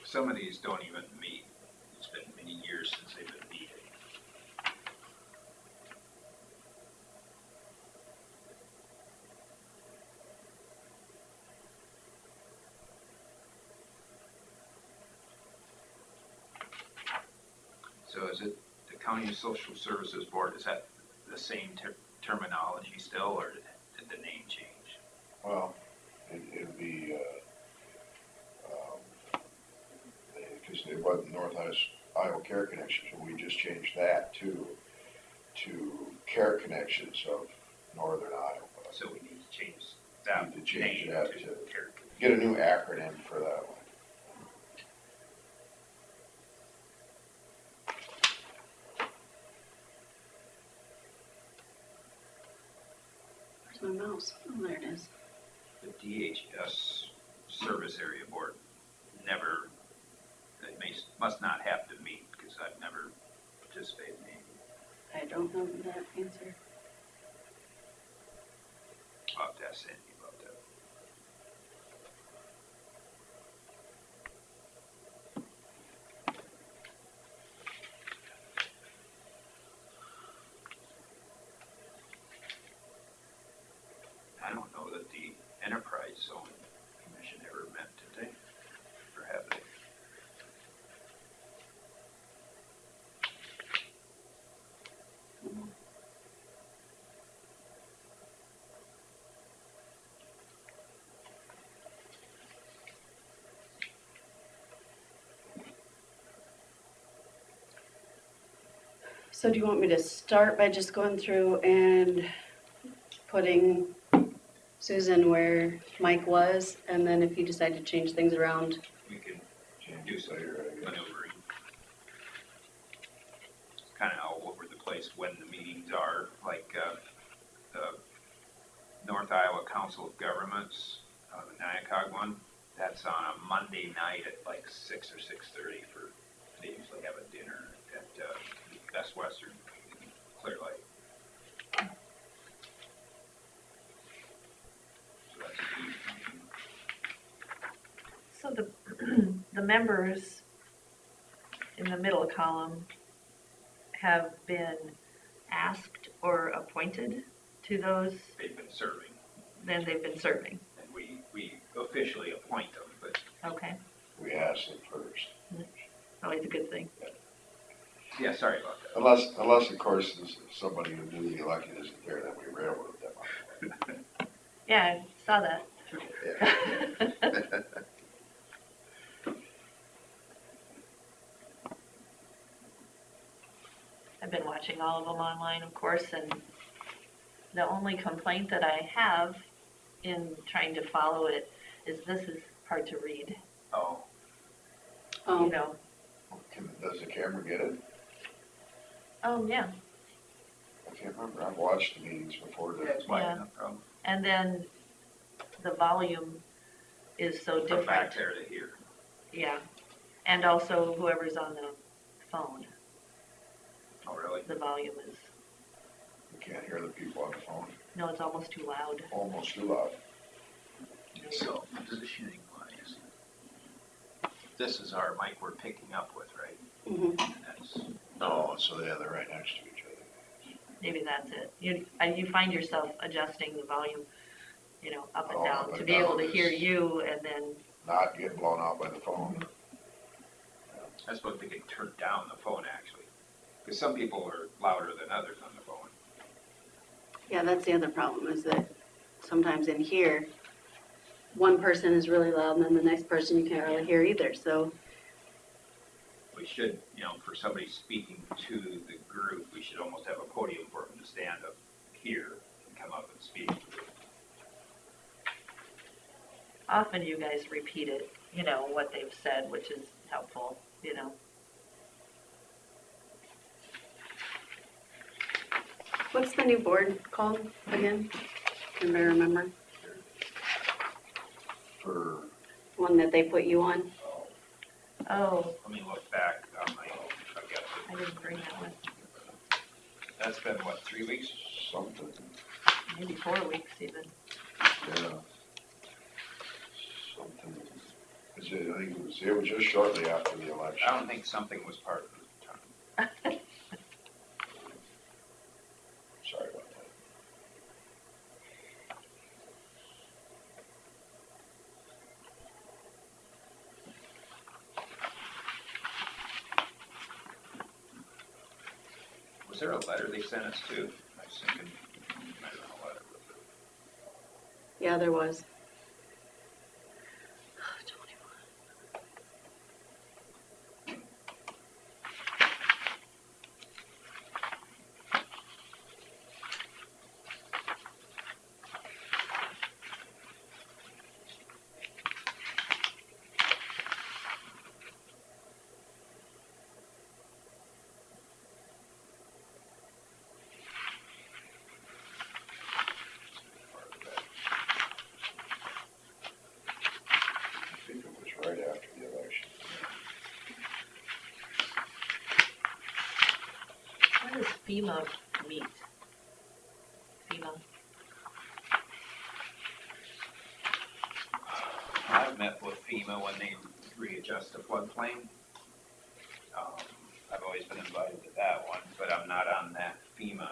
Speaker 5: Some of these don't even meet. It's been many years since they've been needed. So is it the County Social Services Board, is that the same terminology still, or did the name change?
Speaker 2: Well, it'd be, because it wasn't North Iowa Care Connections, and we just changed that to Care Connections of Northern Iowa.
Speaker 5: So we need to change that
Speaker 2: Need to change
Speaker 5: name
Speaker 2: that
Speaker 5: to
Speaker 2: to-
Speaker 5: Care.
Speaker 2: Get a new acronym for that one.
Speaker 1: Where's my mouse? Oh, there it is.
Speaker 5: The DHS Service Area Board never, must not have to meet, because I've never participated in any.
Speaker 1: I don't know that answer.
Speaker 5: I'll have to ask Sandy about that. I don't know that the Enterprise Zone Commission ever met, did they? Or have they?
Speaker 1: So do you want me to start by just going through and putting Susan where Mike was, and then if you decide to change things around,
Speaker 5: We can
Speaker 2: Change
Speaker 5: do
Speaker 2: it
Speaker 5: some
Speaker 2: later, I guess.
Speaker 5: maneuvering. Kind of all over the place when the meetings are, like, the North Iowa Council of Governments, the Nyakog one, that's on a Monday night at like 6 or 6:30 for, they usually have a dinner at Best Western in Clear Lake. So that's a huge meeting.
Speaker 3: So the members in the middle column have been asked or appointed to those,
Speaker 5: They've been serving,
Speaker 3: then they've been serving.
Speaker 5: and we officially appoint them, but
Speaker 3: Okay,
Speaker 2: We asked them first.
Speaker 3: always a good thing.
Speaker 5: yeah, sorry about that.
Speaker 2: Unless of course, somebody who newly elected isn't there, then we railroad them.
Speaker 3: Yeah, I saw that.
Speaker 2: Yeah.
Speaker 3: I've been watching all of them online, of course, and the only complaint that I have in trying to follow it is this is hard to read,
Speaker 5: Oh,
Speaker 3: you
Speaker 1: oh,
Speaker 3: know.
Speaker 2: Does the camera get it?
Speaker 3: Yeah,
Speaker 2: I can't remember. I've watched the meetings before.
Speaker 5: yeah, it's wide
Speaker 3: Yeah.
Speaker 5: enough problem.
Speaker 3: and then the volume is so
Speaker 5: From back
Speaker 3: different,
Speaker 5: there to here.
Speaker 3: yeah. And also whoever's on the phone,
Speaker 5: Oh, really?
Speaker 3: the volume is,
Speaker 2: You can't hear the people on the phone.
Speaker 3: no, it's almost too loud.
Speaker 2: Almost too loud.
Speaker 5: So, positioning wise, this is our mic we're picking up with, right?
Speaker 1: mhm.
Speaker 5: And that's,
Speaker 2: Oh, so yeah, they're right next to each other.
Speaker 3: maybe that's it. You find yourself adjusting the volume, up and
Speaker 2: Oh,
Speaker 3: down
Speaker 2: up
Speaker 3: to
Speaker 2: and
Speaker 3: be able to
Speaker 2: down
Speaker 3: hear
Speaker 2: is-
Speaker 3: you and then,
Speaker 2: Not get blown out by the phone.
Speaker 5: I suppose they could turn down the phone actually, because some people are louder than others on the phone.
Speaker 1: Yeah, that's the other problem, is that sometimes in here, one person is really loud and then the next person you can't really hear either, so.
Speaker 5: We should, for somebody speaking to the group, we should almost have a podium for them to stand up here and come up and speak.
Speaker 3: often you guys repeat it, what they've said, which is helpful.
Speaker 1: What's the new board called again? Anybody remember?
Speaker 2: For,
Speaker 1: One that they put you on?
Speaker 3: Oh,
Speaker 5: Let me look back on my, I've got
Speaker 3: I didn't bring that one.
Speaker 5: that's been what, 3 weeks?
Speaker 2: something,
Speaker 3: Maybe 4 weeks even.
Speaker 2: yeah. Something, I think it was just shortly after the election.
Speaker 5: I don't think something was part of the time.
Speaker 2: Sorry about that.
Speaker 5: Was there a letter they sent us to? I was thinking, it might have been a letter.
Speaker 1: Yeah, there was.
Speaker 5: Part of that.
Speaker 2: I think it was right after the election.
Speaker 3: When does FEMA meet? FEMA?
Speaker 5: I've met with FEMA when they readjust the floodplain. I've always been invited to that one, but I'm not on that FEMA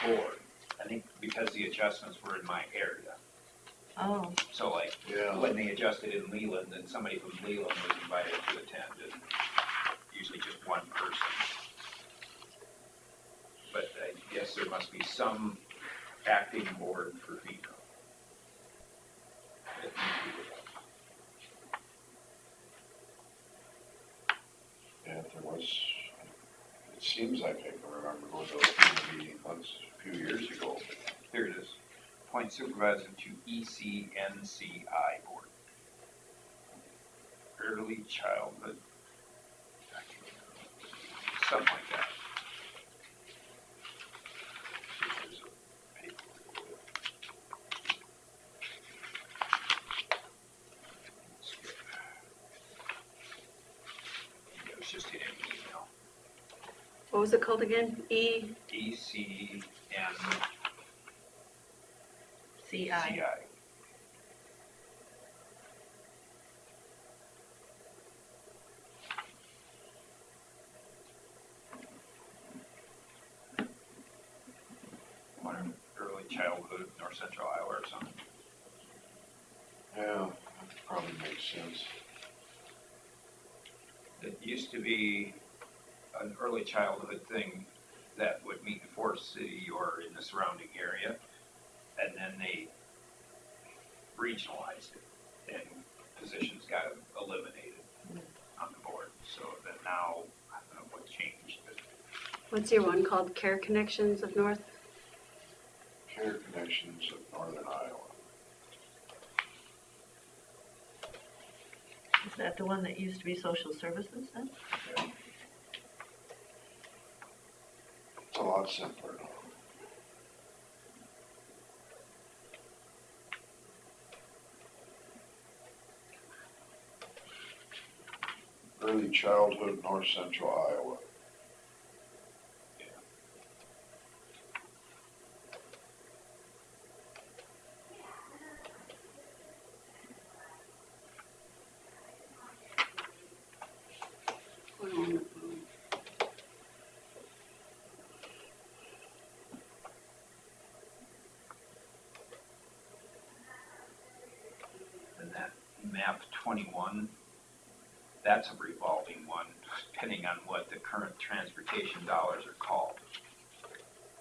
Speaker 5: board. I think because the adjustments were in my area.
Speaker 3: Oh,
Speaker 5: So like,
Speaker 2: Yeah.
Speaker 5: when they adjusted in Leland, then somebody from Leland was invited to attend, and usually just one person. But I guess there must be some acting board for FEMA. that needs to be with us.
Speaker 2: Yeah, there was, it seems like I can remember going to a meeting once, a few years ago.
Speaker 5: Here it is. Appoint supervisor to ECNCI board. Early childhood. Something like that. There's a paper with it. It was just in an email.
Speaker 1: What was it called again?
Speaker 5: ECNCI.
Speaker 3: CI.
Speaker 5: Modern early childhood, North Central Iowa or something.
Speaker 2: Yeah, that probably makes sense.
Speaker 5: It used to be an early childhood thing that would meet in Forest City or in the surrounding area, and then they regionalized it, and positions got eliminated on the board. So that now, I don't know what changed, but
Speaker 1: What's your one called? Care Connections of North?
Speaker 2: Care Connections of Northern Iowa.
Speaker 3: Is that the one that used to be social services then?
Speaker 2: Yeah. It's a lot simpler now. Early Childhood, North Central Iowa.
Speaker 5: 21, that's a revolving one, depending on what the current transportation dollars are called.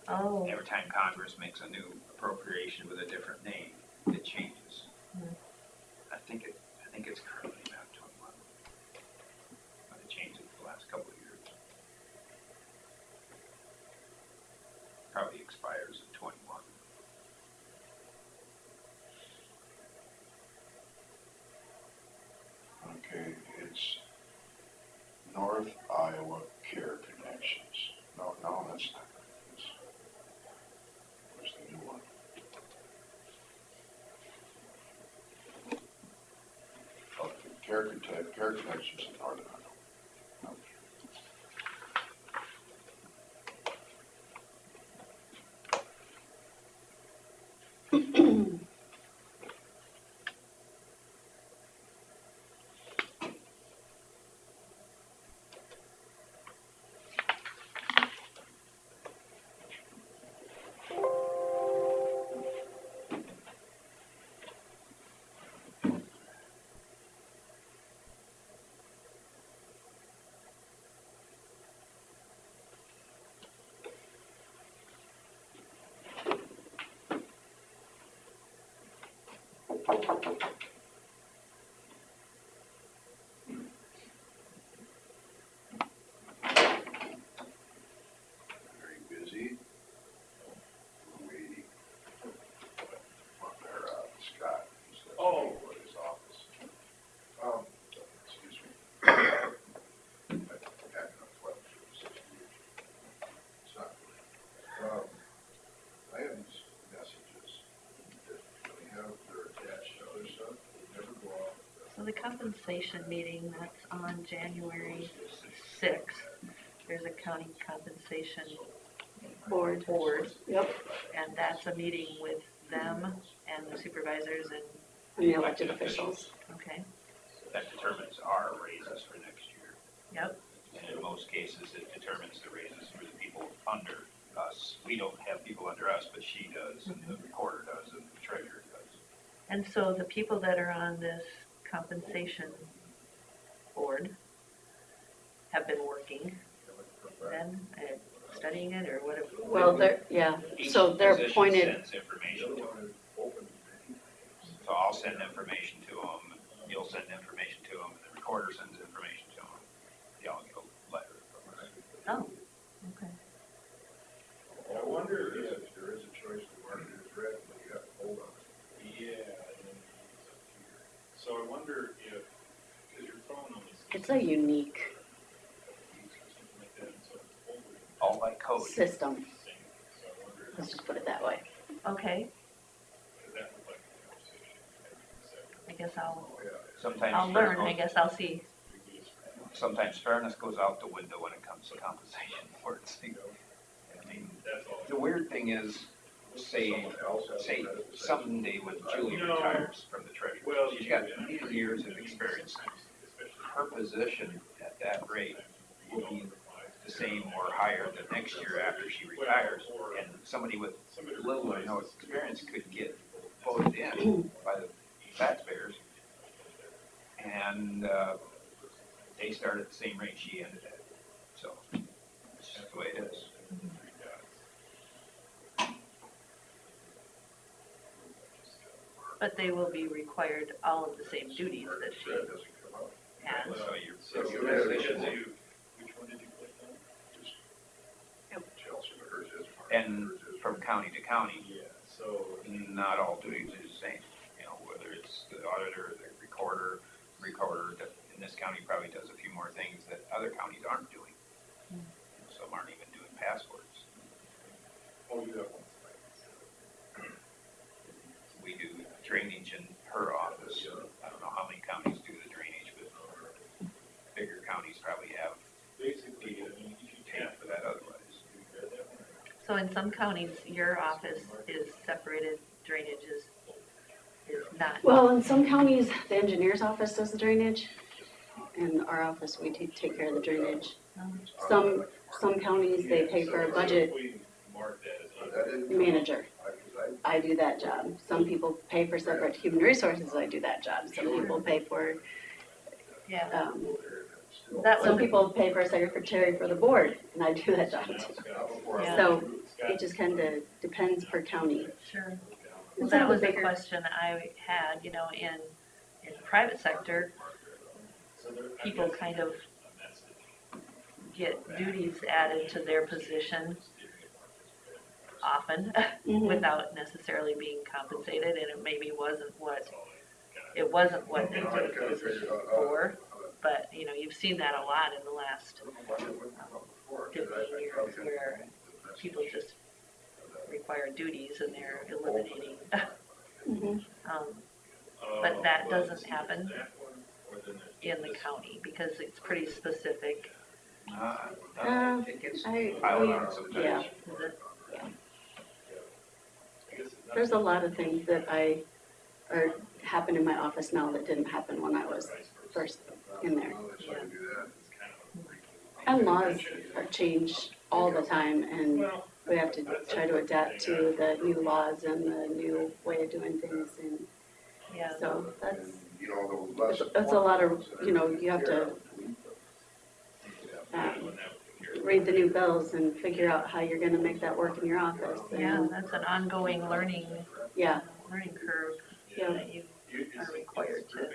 Speaker 3: Oh,
Speaker 5: Every time Congress makes a new appropriation with a different name, it changes. I think it's currently now 21. But it changed it the last couple of years. Probably expires in 21.
Speaker 2: Okay, it's North Iowa Care Connections. No, that's not it. Where's the new one? Okay, Care Connections in Northern Iowa. Very busy. We're waiting. Up there, Scott, he said,
Speaker 6: Oh.
Speaker 2: what his office. Excuse me. I've had enough left for 6 years. It's not good. I have these messages that we have, they're attached to other stuff, they never go off.
Speaker 3: so the compensation meeting, that's on January 6th. There's a county compensation
Speaker 1: Board.
Speaker 3: Yep. And that's a meeting with them and the supervisors and,
Speaker 1: And the elected officials.
Speaker 3: okay,
Speaker 5: That determines our raises for next year.
Speaker 3: yep.
Speaker 5: And in most cases, it determines the raises for the people under us. We don't have people under us, but she does, and the recorder does, and the treasurer does.
Speaker 3: And so the people that are on this compensation board have been working then, studying it, or what?
Speaker 1: Well, so they're
Speaker 5: Each position
Speaker 1: appointed,
Speaker 5: sends information to them. So I'll send information to them, you'll send information to them, and the recorder sends information to them. They all get a letter from us.
Speaker 3: Oh, okay.
Speaker 2: I wonder if there is a choice to mark it as red, but you have to hold on it.
Speaker 9: Yeah, and then it's up here. So I wonder if, because your phone only sees
Speaker 1: it's a unique
Speaker 9: something like that, and so it's older than
Speaker 5: All by code.
Speaker 1: system,
Speaker 9: the same. So I wonder if
Speaker 1: let's just put it that way.
Speaker 3: Okay,
Speaker 9: does that look like a conversation?
Speaker 3: I guess I'll
Speaker 5: Sometimes
Speaker 3: learn,
Speaker 5: fair
Speaker 3: I
Speaker 5: goes-
Speaker 3: guess I'll see.
Speaker 5: Sometimes fairness goes out the window when it comes to compensation boards. I mean,
Speaker 9: That's all.
Speaker 5: the weird thing is, say someday when Julie retires from the treasurer,
Speaker 9: Well,
Speaker 5: she's got 8 years of experience. Her position at that rate will be the same or higher the next year after she retires. And somebody with little or no experience could get voted in by the taxpayers. And they start at the same rate she ended at. So it's just the way it is.
Speaker 3: But they will be required all of the same duties that she
Speaker 2: Red doesn't come out.
Speaker 3: has.
Speaker 5: So
Speaker 9: So
Speaker 5: your
Speaker 9: which
Speaker 5: position will-
Speaker 9: one did you click on?
Speaker 2: Chelsea, but hers is marked.
Speaker 5: and
Speaker 2: Hers is
Speaker 5: from county to county,
Speaker 9: Yeah, so.
Speaker 5: not all duties are the same. You know, whether it's the auditor, the recorder that in this county probably does a few more things that other counties aren't doing. Some aren't even doing passwords.
Speaker 9: Oh, you got one.
Speaker 5: We do drainage in her office. I don't know how many counties do the drainage, but bigger counties probably have
Speaker 9: Basically, I mean, if you
Speaker 5: paid
Speaker 9: tap
Speaker 5: for that otherwise.
Speaker 9: you read that one?
Speaker 3: So in some counties, your office is separated, drainage is not.
Speaker 1: Well, in some counties, the engineer's office does the drainage, and our office, we take care of the drainage. Some counties, they pay for a budget
Speaker 9: If we mark that as
Speaker 2: But
Speaker 9: not.
Speaker 2: that didn't come out.
Speaker 1: manager.
Speaker 2: Because I
Speaker 1: I do that job. Some people pay for separate human resources, I do that job. Some people pay for,
Speaker 3: Yeah,
Speaker 1: um,
Speaker 3: that
Speaker 1: some
Speaker 3: was,
Speaker 1: people pay for a secretary for the board, and I do that job too.
Speaker 3: Yeah.
Speaker 1: So it just kinda depends per county.
Speaker 3: sure.
Speaker 1: And some
Speaker 3: That
Speaker 1: of the
Speaker 3: was the
Speaker 1: bigger-
Speaker 3: question I had, you know, in private sector, people kind of get duties added to their position often
Speaker 1: Mhm.
Speaker 3: without necessarily being compensated, and it maybe wasn't what they took the position for. But, you know, you've seen that a lot in the last 15 years where people just require duties and they're eliminating.
Speaker 1: Mhm.
Speaker 3: But that doesn't happen in the county because it's pretty specific.
Speaker 5: It gets
Speaker 1: I,
Speaker 5: piled on sometimes.
Speaker 1: yeah,
Speaker 3: Is it?
Speaker 1: there's a lot of things that happen in my office now that didn't happen when I was first in there. And laws are changed all the time, and we have to try to adapt to the new laws and the new way of doing things, and
Speaker 3: Yeah.
Speaker 1: so that's,
Speaker 2: You know, the less.
Speaker 1: it's a lot of, you know, you have to read the new bills and figure out how you're gonna make that work in your office.
Speaker 3: Yeah,
Speaker 1: And,
Speaker 3: that's an ongoing learning
Speaker 1: yeah,
Speaker 3: curve
Speaker 1: yeah.
Speaker 3: that you are required to.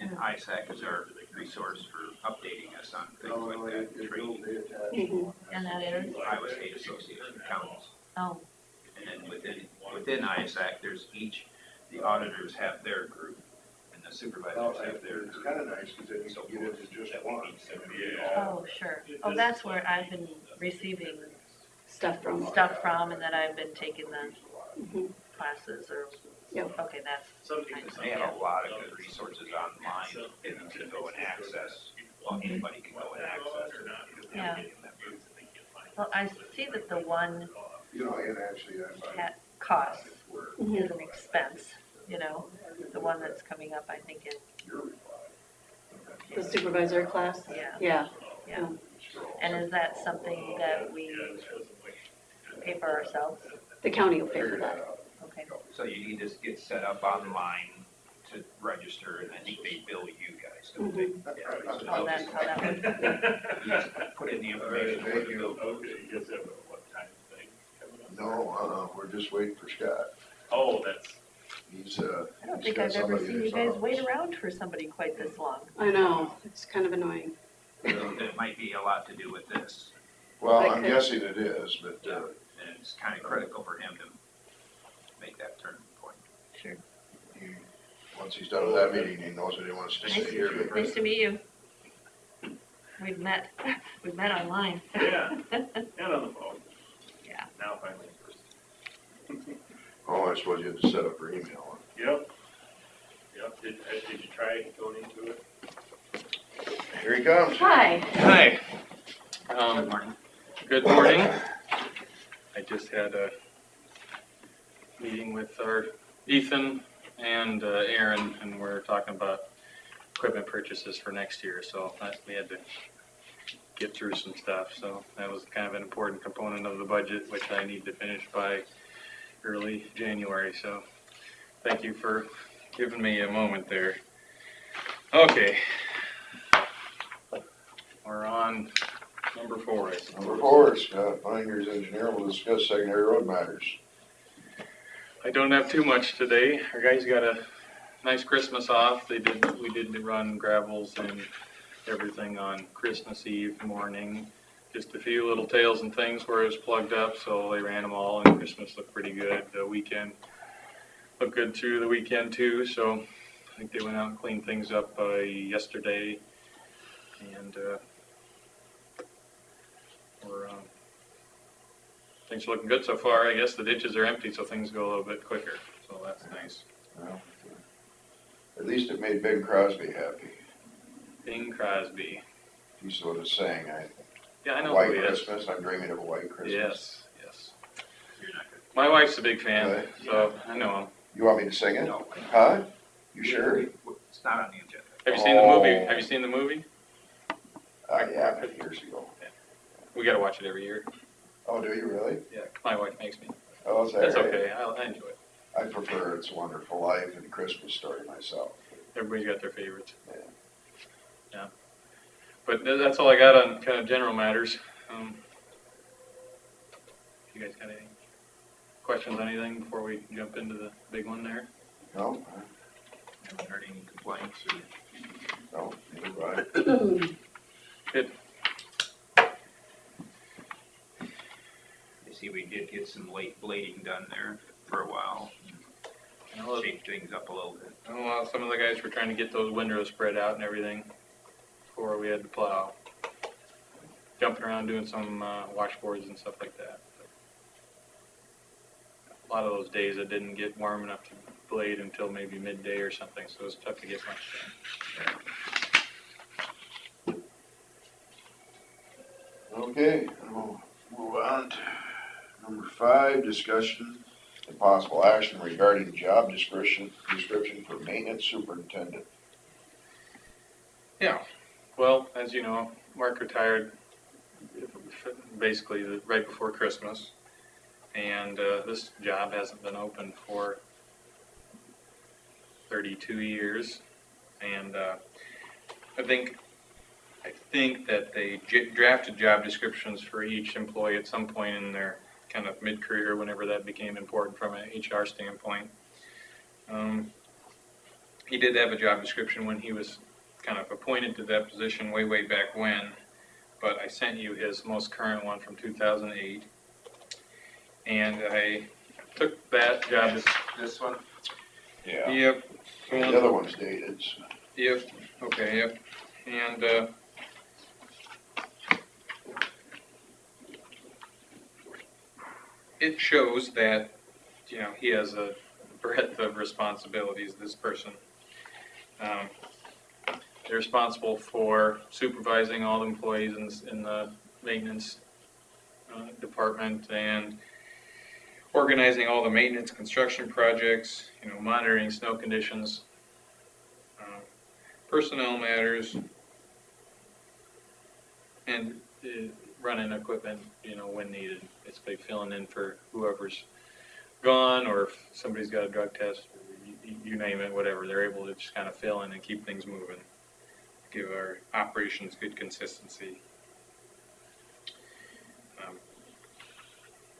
Speaker 5: And ISAC is our resource for updating us on things like that, training,
Speaker 1: Mhm.
Speaker 3: And that is,
Speaker 5: Iowa State Association of Accountants.
Speaker 3: oh,
Speaker 5: And then within ISAC, the auditors have their group, and the supervisors have their
Speaker 2: It's
Speaker 5: group.
Speaker 2: kinda nice, cause then you can get into just one.
Speaker 3: oh, sure. Oh, that's where I've been receiving
Speaker 1: Stuff from,
Speaker 3: stuff from, and that I've been taking the
Speaker 1: mhm.
Speaker 3: classes or,
Speaker 1: Yep.
Speaker 3: okay, that's kind of,
Speaker 5: They have a lot of good resources online that you can go and access. Well, anybody can go and access.
Speaker 3: Yeah. Well, I see that the one
Speaker 2: You know, and actually, I
Speaker 3: at cost
Speaker 1: Mhm.
Speaker 3: is an expense, you know, the one that's coming up, I think, in,
Speaker 1: The supervisor class,
Speaker 3: yeah,
Speaker 1: yeah.
Speaker 3: yeah. And is that something that we pay for ourselves?
Speaker 1: The county will pay for that.
Speaker 3: Okay,
Speaker 5: So you can just get set up online to register, and I think they bill you guys, don't they? Yeah, so
Speaker 3: oh, that's how that would,
Speaker 5: you just put in the information for the bill.
Speaker 9: Okay, you guys have a what-time thing coming up?
Speaker 2: No, we're just waiting for Scott.
Speaker 9: Oh, that's,
Speaker 2: He's,
Speaker 3: I don't
Speaker 2: he's
Speaker 3: think
Speaker 2: got
Speaker 3: I've ever
Speaker 2: somebody in
Speaker 3: seen you
Speaker 2: his
Speaker 3: guys
Speaker 2: office.
Speaker 3: wait around for somebody quite this long.
Speaker 1: I know, it's kind of annoying.
Speaker 5: It might be a lot to do with this,
Speaker 2: Well,
Speaker 1: I
Speaker 2: I'm
Speaker 1: could-
Speaker 2: guessing it is, but,
Speaker 5: and it's kind of critical for him to make that turning point.
Speaker 3: Sure.
Speaker 2: he, once he's done with that meeting, he knows that he wants to stay here. but-
Speaker 3: Nice to meet you. We've met online.
Speaker 9: yeah, and on the phone.
Speaker 3: Yeah.
Speaker 9: Now finally in person.
Speaker 2: Oh, I suppose you had to set up your email.
Speaker 9: Yep. Yep, did you try going into it?
Speaker 2: Here he comes.
Speaker 1: Hi.
Speaker 10: Hi,
Speaker 5: Good morning.
Speaker 10: good morning. I just had a meeting with our Ethan and Aaron, and we're talking about equipment purchases for next year, so we had to get through some stuff, so that was kind of an important component of the budget, which I need to finish by early January, so thank you for giving me a moment there. Okay. We're on number 4, I suppose.
Speaker 2: Number 4, Scott Feinger's engineer will discuss secondary road matters.
Speaker 10: I don't have too much today. Our guys got a nice Christmas off. We did run gravels and everything on Christmas Eve morning. Just a few little tails and things where it was plugged up, so they ran them all, and Christmas looked pretty good. The weekend looked good through the weekend too, so I think they went out and cleaned things up yesterday, and things are looking good so far. I guess the ditches are empty, so things go a little bit quicker, so that's nice.
Speaker 2: Well, at least it made Ben Crosby happy.
Speaker 10: Bing Crosby.
Speaker 2: He's what it's saying,
Speaker 10: Yeah, I know
Speaker 2: White
Speaker 10: who he is.
Speaker 2: Christmas, I'm dreaming of a white Christmas.
Speaker 10: Yes, yes.
Speaker 5: You're not good.
Speaker 10: My wife's a big fan,
Speaker 2: Really?
Speaker 10: so I know him.
Speaker 2: You want me to sing it?
Speaker 5: No.
Speaker 2: Huh? You sure?
Speaker 5: It's not on the agenda.
Speaker 10: Have you seen the movie?
Speaker 2: Oh.
Speaker 10: Have you seen the movie?
Speaker 2: Yeah, many years ago.
Speaker 10: We gotta watch it every year.
Speaker 2: Oh, do you really?
Speaker 10: Yeah, my wife makes me.
Speaker 2: Oh, is that
Speaker 10: That's
Speaker 2: right?
Speaker 10: okay, I enjoy it.
Speaker 2: I prefer It's a Wonderful Life and Christmas Story myself.
Speaker 10: Everybody's got their favorites.
Speaker 2: Yeah.
Speaker 10: Yeah. But that's all I got on kind of general matters. You guys got any questions on anything before we jump into the big one there?
Speaker 2: No?
Speaker 5: Haven't heard any complaints or
Speaker 2: No, neither do I.
Speaker 10: Good.
Speaker 5: I see we did get some late blading done there for a while. Shake things up a little bit.
Speaker 10: Well, some of the guys were trying to get those windows spread out and everything before we had to plow. Jumping around doing some washboards and stuff like that. A lot of those days it didn't get warm enough to blade until maybe midday or something, so it was tough to get much done.
Speaker 2: Okay, we'll move on to number 5, discussion and possible action regarding job description for maintenance superintendent.
Speaker 10: Yeah, well, as you know, Mark retired basically right before Christmas, and this job hasn't been open for 32 years, and I think that they drafted job descriptions for each employee at some point in their kind of mid-career, whenever that became important from an HR standpoint. He did have a job description when he was kind of appointed to that position way back when, but I sent you his most current one from 2008, and I took that job.
Speaker 5: This one?
Speaker 2: Yeah.
Speaker 10: Yep.
Speaker 2: The other one's dated. So.
Speaker 10: Yep. Okay. Yep. And it shows that, you know, he has a breadth of responsibilities, this person. They're responsible for supervising all the employees in the maintenance department and organizing all the maintenance construction projects, you know, monitoring snow conditions, personnel matters, and running equipment, you know, when needed. Basically filling in for whoever's gone, or if somebody's got a drug test, you name it, whatever. They're able to just kind of fill in and keep things moving, give our operations good consistency. I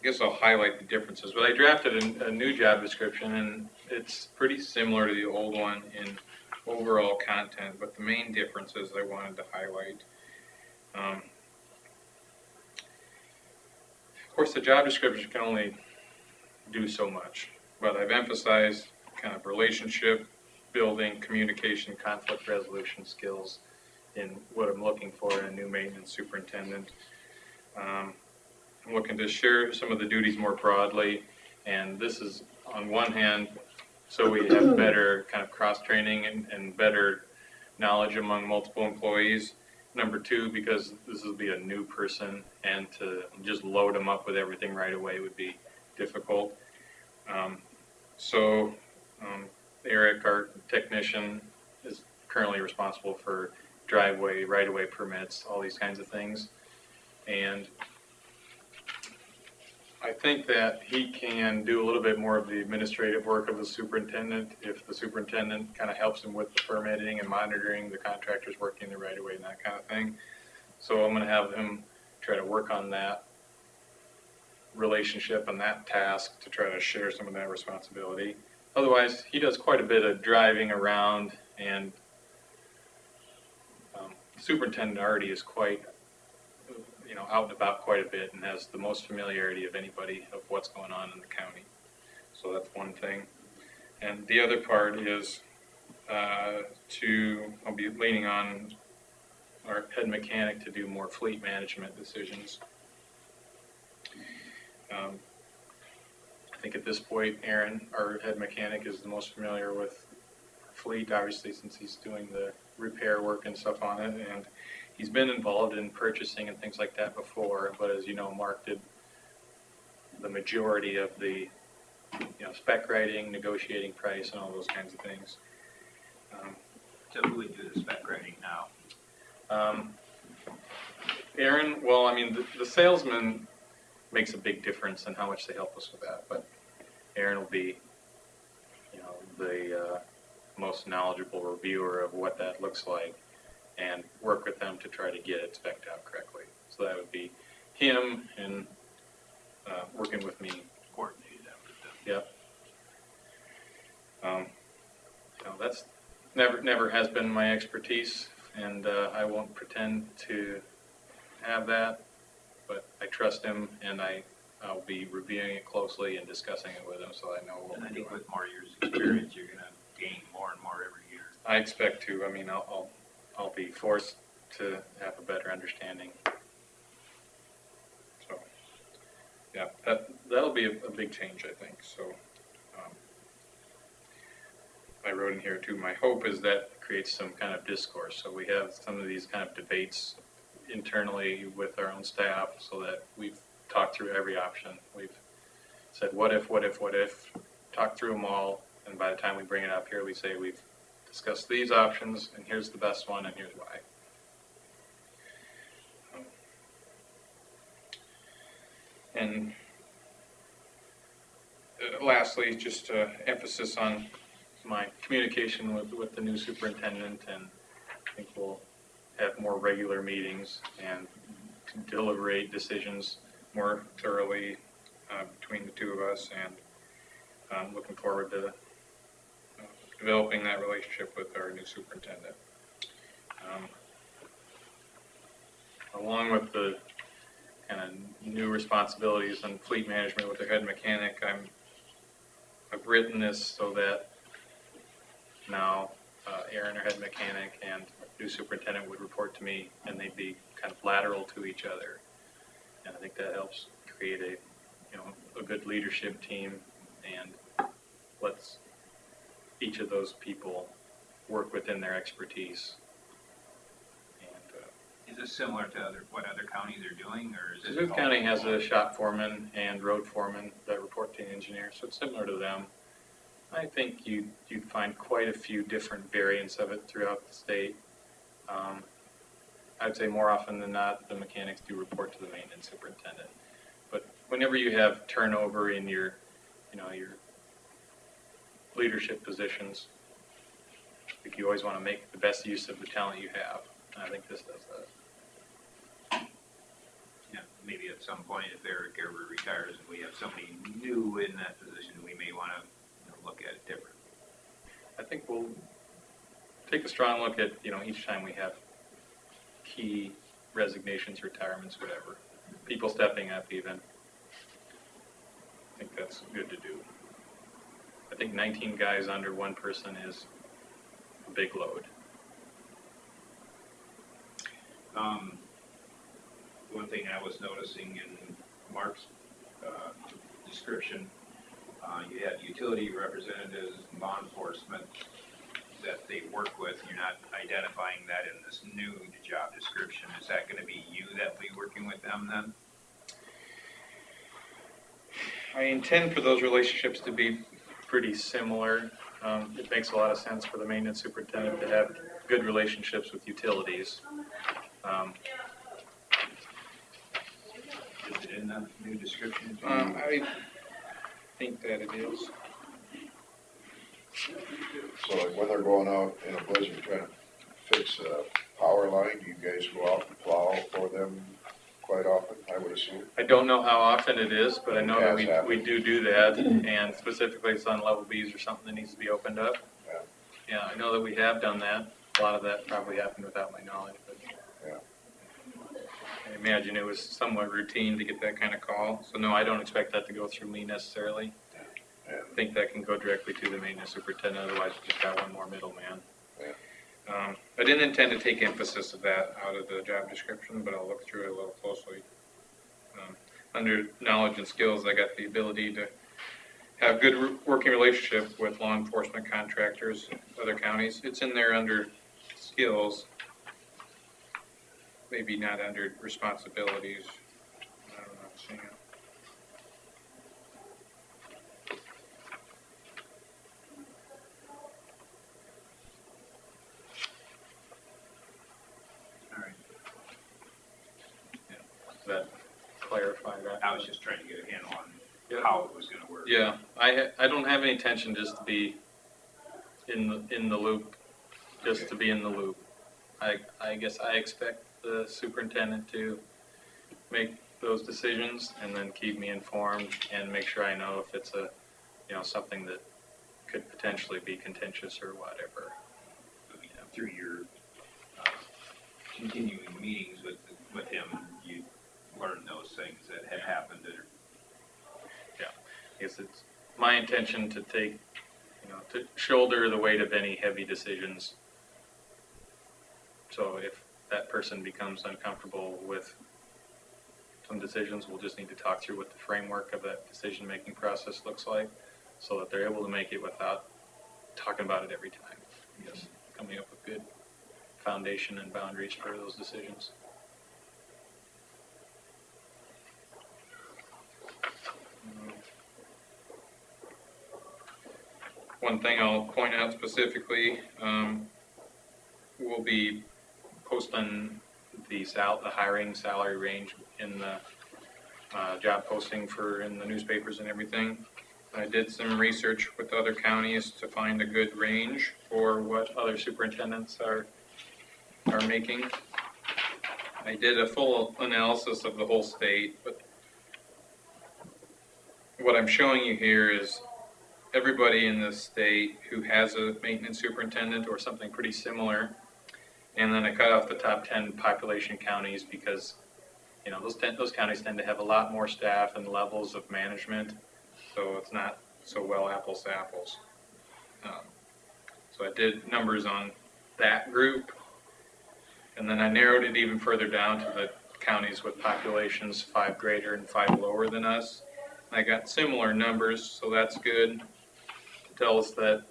Speaker 10: guess I'll highlight the differences, but I drafted a new job description, and it's pretty similar to the old one in overall content, but the main differences I wanted to highlight. Of course, the job description can only do so much, but I've emphasized kind of relationship building, communication, conflict resolution skills in what I'm looking for in a new maintenance superintendent. I'm looking to share some of the duties more broadly, and this is on one hand so we have better kind of cross-training and better knowledge among multiple employees. Number 2, because this will be a new person, and to just load them up with everything right away would be difficult. Eric, our technician, is currently responsible for driveway, right-of-way permits, all these kinds of things. And I think that he can do a little bit more of the administrative work of the superintendent if the superintendent kind of helps him with the permitting and monitoring the contractors working the right of way and that kind of thing. So I'm going to have him try to work on that relationship and that task to try to share some of that responsibility. Otherwise, he does quite a bit of driving around, and superintendent already is quite, you know, out and about quite a bit and has the most familiarity of anybody of what's going on in the county. So that's one thing. And the other part is I'll be leaning on our head mechanic to do more fleet management decisions. I think at this point, Aaron, our head mechanic, is the most familiar with fleet, obviously, since he's doing the repair work and stuff on it, and he's been involved in purchasing and things like that before, but as you know, Mark did the majority of the, you know, spec writing, negotiating price, and all those kinds of things.
Speaker 5: So who would do the spec writing now?
Speaker 10: Aaron, well, I mean, the salesman makes a big difference in how much they help us with that. But Aaron will be, the most knowledgeable reviewer of what that looks like and work with them to try to get it spec'd out correctly. So that would be him and working with me.
Speaker 5: Coordinate that with them.
Speaker 10: Yep. That's never has been my expertise, and I won't pretend to have that, but I trust him, and I'll be reviewing it closely and discussing it with him, so I know what
Speaker 5: And I
Speaker 10: we're
Speaker 5: think
Speaker 10: doing.
Speaker 5: with more years' experience, you're gonna gain more and more every year.
Speaker 10: I expect to. I mean, I'll be forced to have a better understanding. So, yeah, that'll be a big change, I think. So, I wrote in here too, my hope is that creates some kind of discourse. So we have some of these kind of debates internally with our own staff so that we've talked through every option. We've said, what if, talked through them all, and by the time we bring it up here, we say we've discussed these options, and here's the best one, and here's why. And lastly, just emphasis on my communication with the new superintendent, and I think we'll have more regular meetings and deliberate decisions more thoroughly between the two of us, and I'm looking forward to developing that relationship with our new superintendent. Along with the kind of new responsibilities on fleet management with the head mechanic, I've written this so that now Aaron, our head mechanic, and new superintendent would report to me, and they'd be kind of lateral to each other. And I think that helps create a good leadership team, and lets each of those people work within their expertise.
Speaker 5: Is this similar to what other counties are doing, or is this?
Speaker 10: Smith County has a shop foreman and road foreman that report to the engineer, so it's similar to them. I think you'd find quite a few different variants of it throughout the state. I'd say more often than not, the mechanics do report to the maintenance superintendent. But whenever you have turnover in your leadership positions, I think you always want to make the best use of the talent you have. And I think this does that.
Speaker 5: Yeah, maybe at some point, if Eric ever retires and we have somebody new in that position, we may want to look at it differently.
Speaker 10: I think we'll take a strong look at, each time we have key resignations, retirements, whatever, people stepping up even. I think that's good to do. I think 19 guys under one person is a big load.
Speaker 5: One thing I was noticing in Mark's description, you had utility representatives, law enforcement that they work with. You're not identifying that in this new job description. Is that going to be you that will be working with them then?
Speaker 10: I intend for those relationships to be pretty similar. It makes a lot of sense for the maintenance superintendent to have good relationships with utilities.
Speaker 5: Is it in the new description?
Speaker 10: I think that it is.
Speaker 2: So like when they're going out in a blizzard trying to fix a power line, do you guys go out and plow for them quite often, I would assume?
Speaker 10: I don't know how often it is, but I know that
Speaker 2: It has
Speaker 10: we do that, and specifically it's on level Bs or something that needs to be opened up.
Speaker 2: Yeah.
Speaker 10: Yeah, I know that we have done that. A lot of that probably happened without my knowledge, but
Speaker 2: Yeah.
Speaker 10: I imagine it was somewhat routine to get that kind of call. So no, I don't expect that to go through me necessarily.
Speaker 2: Yeah.
Speaker 10: I think that can go directly to the maintenance superintendent, otherwise you just got one more middleman.
Speaker 2: Yeah.
Speaker 10: I didn't intend to take emphasis of that out of the job description, but I'll look through it a little closely. Under knowledge and skills, I got the ability to have good working relationship with law enforcement contractors, other counties. It's in there under skills, maybe not under responsibilities. I don't know, seeing it.
Speaker 5: All right.
Speaker 10: Yeah, does that clarify that?
Speaker 5: I was just trying to get a handle on how it was gonna work.
Speaker 10: Yeah, I don't have any intention just to be in the loop, just to be in the loop. I guess I expect the superintendent to make those decisions and then keep me informed and make sure I know if it's something that could potentially be contentious or whatever.
Speaker 5: Through your continuing meetings with him, you learn those things that had happened.
Speaker 10: I guess it's my intention to take, to shoulder the weight of any heavy decisions. So if that person becomes uncomfortable with some decisions, we'll just need to talk through what the framework of that decision-making process looks like so that they're able to make it without talking about it every time. Yes, coming up with good foundation and boundaries for those decisions. One thing I'll point out specifically, we'll be posting the hiring salary range in the job posting in the newspapers and everything. I did some research with other counties to find a good range for what other superintendents are making. I did a full analysis of the whole state, but what I'm showing you here is everybody in this state who has a maintenance superintendent or something pretty similar. And then I cut off the top 10 population counties because, those counties tend to have a lot more staff and levels of management. So it's not so well apples to apples. So I did numbers on that group. And then I narrowed it even further down to the counties with populations 5 greater and 5 lower than us. I got similar numbers, so that's good. It tells us that,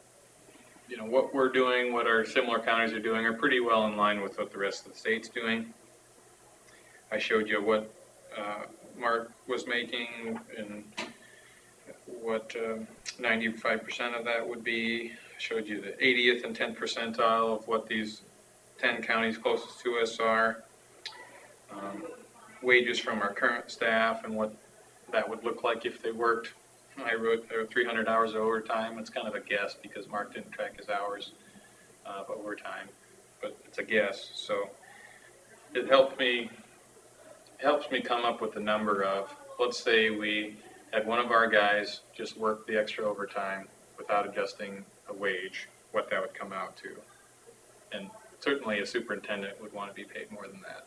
Speaker 10: what we're doing, what our similar counties are doing, are pretty well in line with what the rest of the state's doing. I showed you what Mark was making and what 95% of that would be. I showed you the 80th and 10th percentile of what these 10 counties closest to us are. Wages from our current staff and what that would look like if they worked. I wrote there 300 hours of overtime. It's kind of a guess because Mark didn't track his hours of overtime, but it's a guess. So it helps me come up with the number of, let's say we had one of our guys just work the extra overtime without adjusting a wage, what that would come out to. And certainly a superintendent would want to be paid more than that.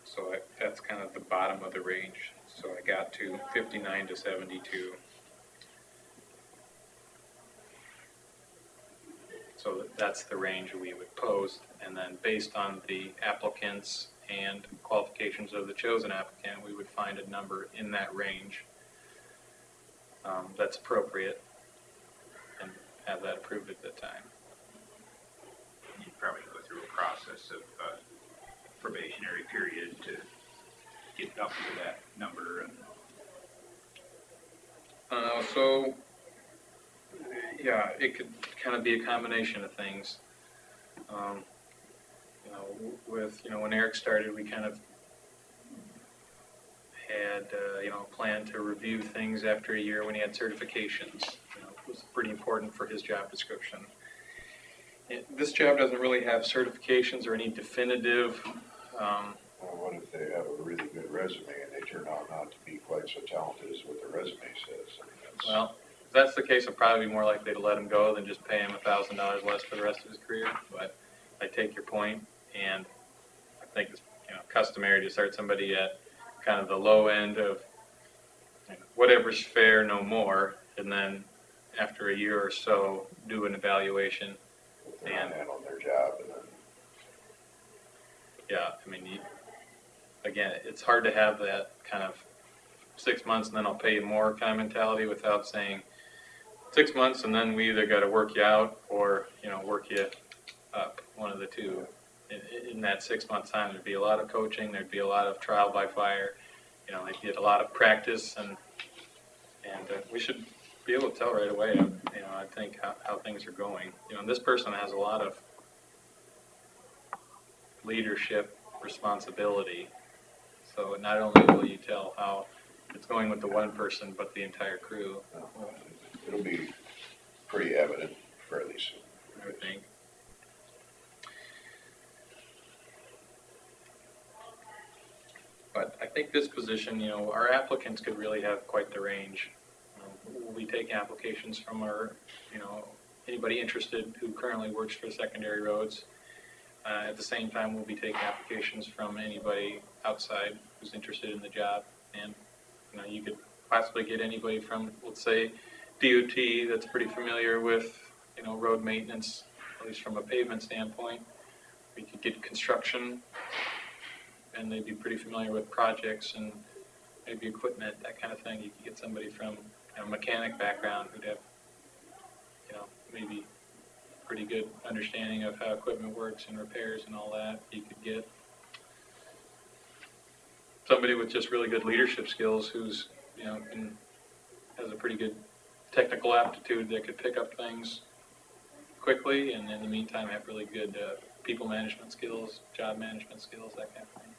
Speaker 10: So that's kind of the bottom of the range. So I got to 59 to 72. So that's the range we would post. And then based on the applicants and qualifications of the chosen applicant, we would find a number in that range that's appropriate and have that approved at that time.
Speaker 5: You'd probably go through a process of probationary period to get up to that number. And
Speaker 10: so, yeah, it could kind of be a combination of things. When Eric started, we kind of had, a plan to review things after a year when he had certifications. It was pretty important for his job description. This job doesn't really have certifications or any definitive.
Speaker 2: Well, what if they have a really good resume and they turn out not to be quite so talented as what the resume says?
Speaker 10: Well, if that's the case, I'd probably be more likely to let him go than just pay him $1,000 less for the rest of his career. But I take your point, and I think it's customary to start somebody at kind of the low end of whatever's fair, no more, and then after a year or so, do an evaluation.
Speaker 2: If they're not handling their job, and then
Speaker 10: Yeah, I mean, again, it's hard to have that kind of 6 months and then I'll pay you more kind of mentality without saying 6 months and then we either got to work you out or, work you up, one of the two. In that 6 month time, there'd be a lot of coaching, there'd be a lot of trial by fire, they'd get a lot of practice and we should be able to tell right away, I think how things are going. This person has a lot of leadership responsibility. So not only will you tell how it's going with the one person, but the entire crew,
Speaker 2: It'll be pretty evident fairly soon.
Speaker 10: I would think. But I think this position, our applicants could really have quite the range. We'll be taking applications from our, anybody interested who currently works for secondary roads. At the same time, we'll be taking applications from anybody outside who's interested in the job. And, you could possibly get anybody from, let's say, DOT that's pretty familiar with, road maintenance, at least from a pavement standpoint. We could get construction, and they'd be pretty familiar with projects and maybe equipment, that kind of thing. You could get somebody from a mechanic background who'd have, maybe pretty good understanding of how equipment works and repairs and all that. You could get somebody with just really good leadership skills who's, has a pretty good technical aptitude that could pick up things quickly, and in the meantime have really good people management skills, job management skills, that kind of thing.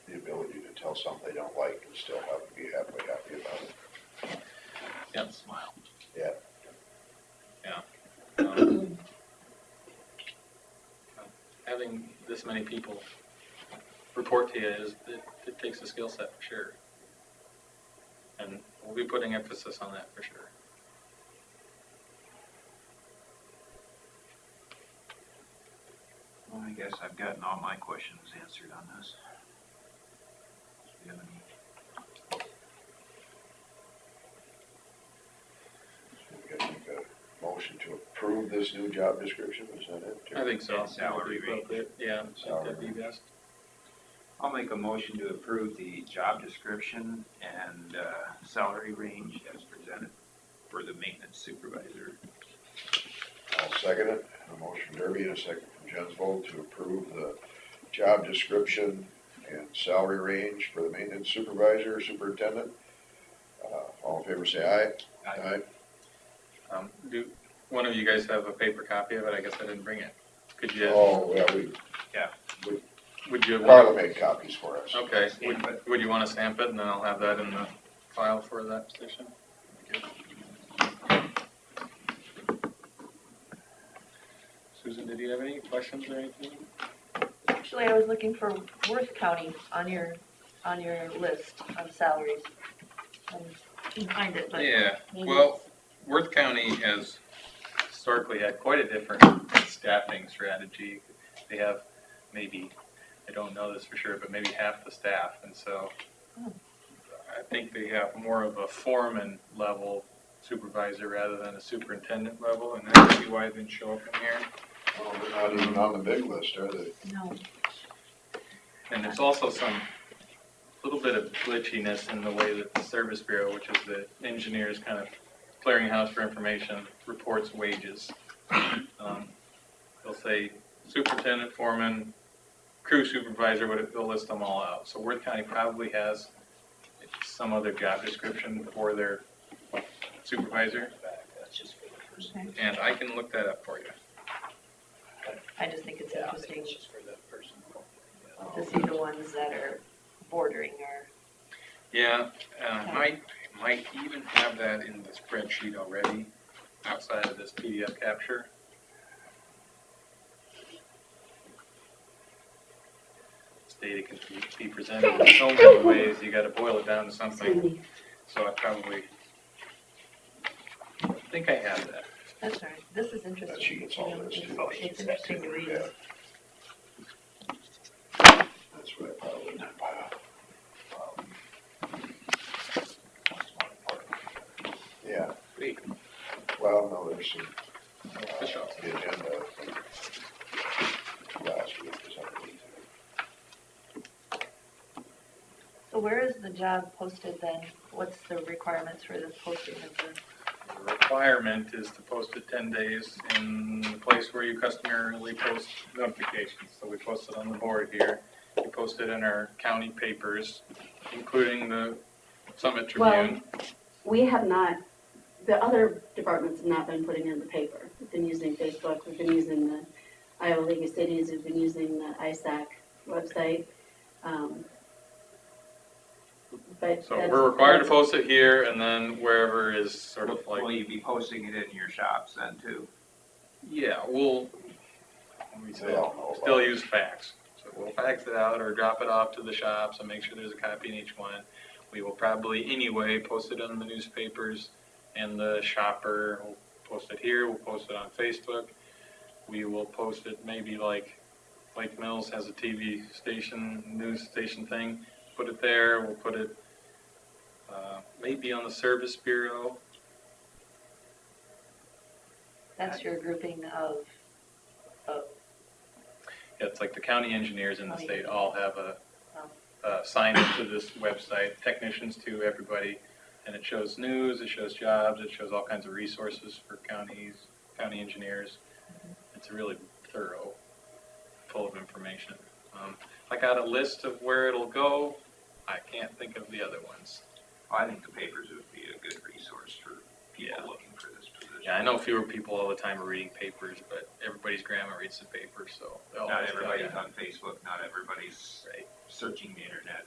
Speaker 2: The ability to tell something they don't like and still have to be happy about it.
Speaker 10: Yep. Smile.
Speaker 2: Yeah.
Speaker 10: Yeah. Having this many people report to you it takes a skill set for sure. And we'll be putting emphasis on that for sure.
Speaker 5: Well, I guess I've gotten all my questions answered on this. Do you have any?
Speaker 2: We gotta make a motion to approve this new job description, is that it?
Speaker 10: I think so.
Speaker 5: And salary range.
Speaker 10: Yeah, I think that'd be best.
Speaker 5: I'll make a motion to approve the job description and salary range as presented for the maintenance supervisor.
Speaker 2: I'll second it. A motion Derby and a second from Jensvold to approve the job description and salary range for the maintenance supervisor, superintendent. All in favor say aye.
Speaker 5: Aye.
Speaker 10: Do one of you guys have a paper copy of it? I guess I didn't bring it. Could you?
Speaker 2: Oh, yeah,
Speaker 10: Would you?
Speaker 2: Carla made copies for us.
Speaker 10: Okay. Would you want to stamp it, and then I'll have that in the file for that position? Susan, did you have any questions or anything?
Speaker 3: Actually, I was looking for Worth County on your list of salaries. I didn't find it, but.
Speaker 10: Yeah,
Speaker 3: maybe
Speaker 10: well, Worth County has historically had quite a different staffing strategy. They have maybe, I don't know this for sure, but maybe half the staff, and so I think they have more of a foreman level supervisor rather than a superintendent level, and that's maybe why it didn't show up in here.
Speaker 2: Oh, they're not even on the big list, are they?
Speaker 3: No.
Speaker 10: And there's also some little bit of glitchiness in the way that the Service Bureau, which is the engineers kind of clearinghouse for information, reports wages. They'll say superintendent, foreman, crew supervisor, they'll list them all out. So Worth County probably has some other job description for their supervisor.
Speaker 3: Okay.
Speaker 10: And I can look that up for you.
Speaker 3: I just think it's interesting to see the ones that are bordering or.
Speaker 10: Yeah, might even have that in the spreadsheet already, outside of this PDF capture. This data can be presented in so many ways, you gotta boil it down to something. So I think I have that.
Speaker 3: That's all right. This is interesting.
Speaker 2: That she gets all this too.
Speaker 3: It's interesting to read.
Speaker 2: Yeah. That's what I probably did. Yeah,
Speaker 10: Wait,
Speaker 2: well, no, there's some,
Speaker 10: fish off.
Speaker 2: the agenda last week or something.
Speaker 3: So where is the job posted then? What's the requirements for the posting of the?
Speaker 10: The requirement is to post it 10 days in the place where you customarily post notifications. So we post it on the board here. We post it in our county papers, including the Summit Tribune.
Speaker 1: We have not, the other departments have not been putting it in the paper. We've been using Facebook, we've been using the Iowa League of Cities, we've been using the ISAC website. But
Speaker 10: So
Speaker 1: that's-
Speaker 10: we're required to post it here and then wherever is sort of like,
Speaker 5: Will you be posting it in your shops then too?
Speaker 10: yeah, we'll,
Speaker 2: They all know
Speaker 10: still
Speaker 2: about it.
Speaker 10: use fax. So we'll fax it out or drop it off to the shops and make sure there's a copy in each one. We will probably anyway post it in the newspapers and the shopper will post it here, we'll post it on Facebook. We will post it maybe like Lake Mills has a TV station, news station thing, put it there, we'll put it maybe on the Service Bureau.
Speaker 3: That's your grouping of,
Speaker 10: It's like the county engineers in the
Speaker 3: County
Speaker 10: state all have a sign up to this website, technicians to everybody, and it shows news, it shows jobs, it shows all kinds of resources for counties, county engineers. It's really thorough, full of information. I got a list of where it'll go. I can't think of the other ones.
Speaker 5: I think the papers would be a good resource for people
Speaker 10: Yeah.
Speaker 5: looking for this position.
Speaker 10: Yeah, I know fewer people all the time are reading papers, but everybody's grandma reads the paper, so. they'll
Speaker 5: Not
Speaker 10: always tell
Speaker 5: everybody's
Speaker 10: you.
Speaker 5: on Facebook, not everybody's
Speaker 10: Right.
Speaker 5: searching the internet,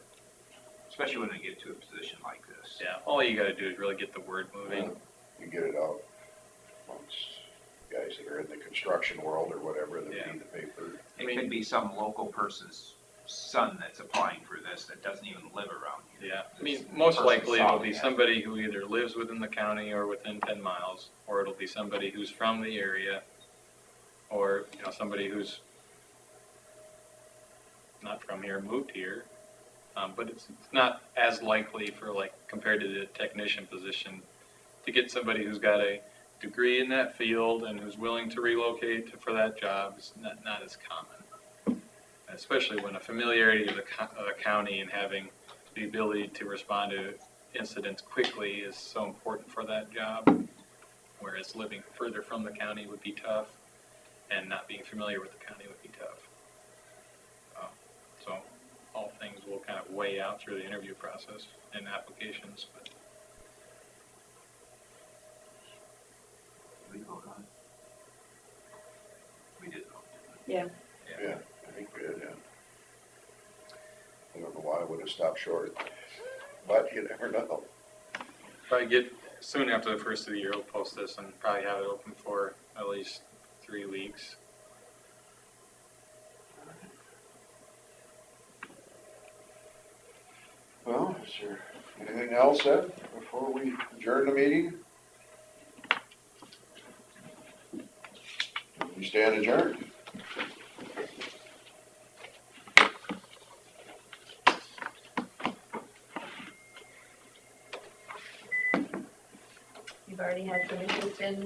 Speaker 5: especially when they get to a position like this.
Speaker 10: Yeah, all you gotta do is really get the word moving.
Speaker 2: You get it out amongst guys that are in the construction world or whatever, that
Speaker 10: Yeah.
Speaker 2: read the paper.
Speaker 5: It could be some local person's son that's applying for this that doesn't even live around here.
Speaker 10: Yeah, I
Speaker 5: This
Speaker 10: mean, most
Speaker 5: person
Speaker 10: likely
Speaker 5: saw
Speaker 10: it'll
Speaker 5: the
Speaker 10: be
Speaker 5: ad.
Speaker 10: somebody who either lives within the county or within 10 miles, or it'll be somebody who's from the area, or, you know, somebody who's not from here, moved here. But it's not as likely for, like, compared to the technician position, to get somebody who's got a degree in that field and who's willing to relocate for that job. It's not as common. Especially when a familiarity of the county and having the ability to respond to incidents quickly is so important for that job, whereas living further from the county would be tough, and not being familiar with the county would be tough. So all things will kind of weigh out through the interview process and applications, but
Speaker 5: We vote on it. We did vote.
Speaker 2: Yeah, I think we did, yeah. I don't know why I would have stopped short, but you never know.
Speaker 10: probably get, soon after the first of the year, we'll post this and probably have it open for at least 3 weeks.
Speaker 2: Well, is there anything else then, before we adjourn the meeting? We stand adjourned.
Speaker 3: you've already had some interest in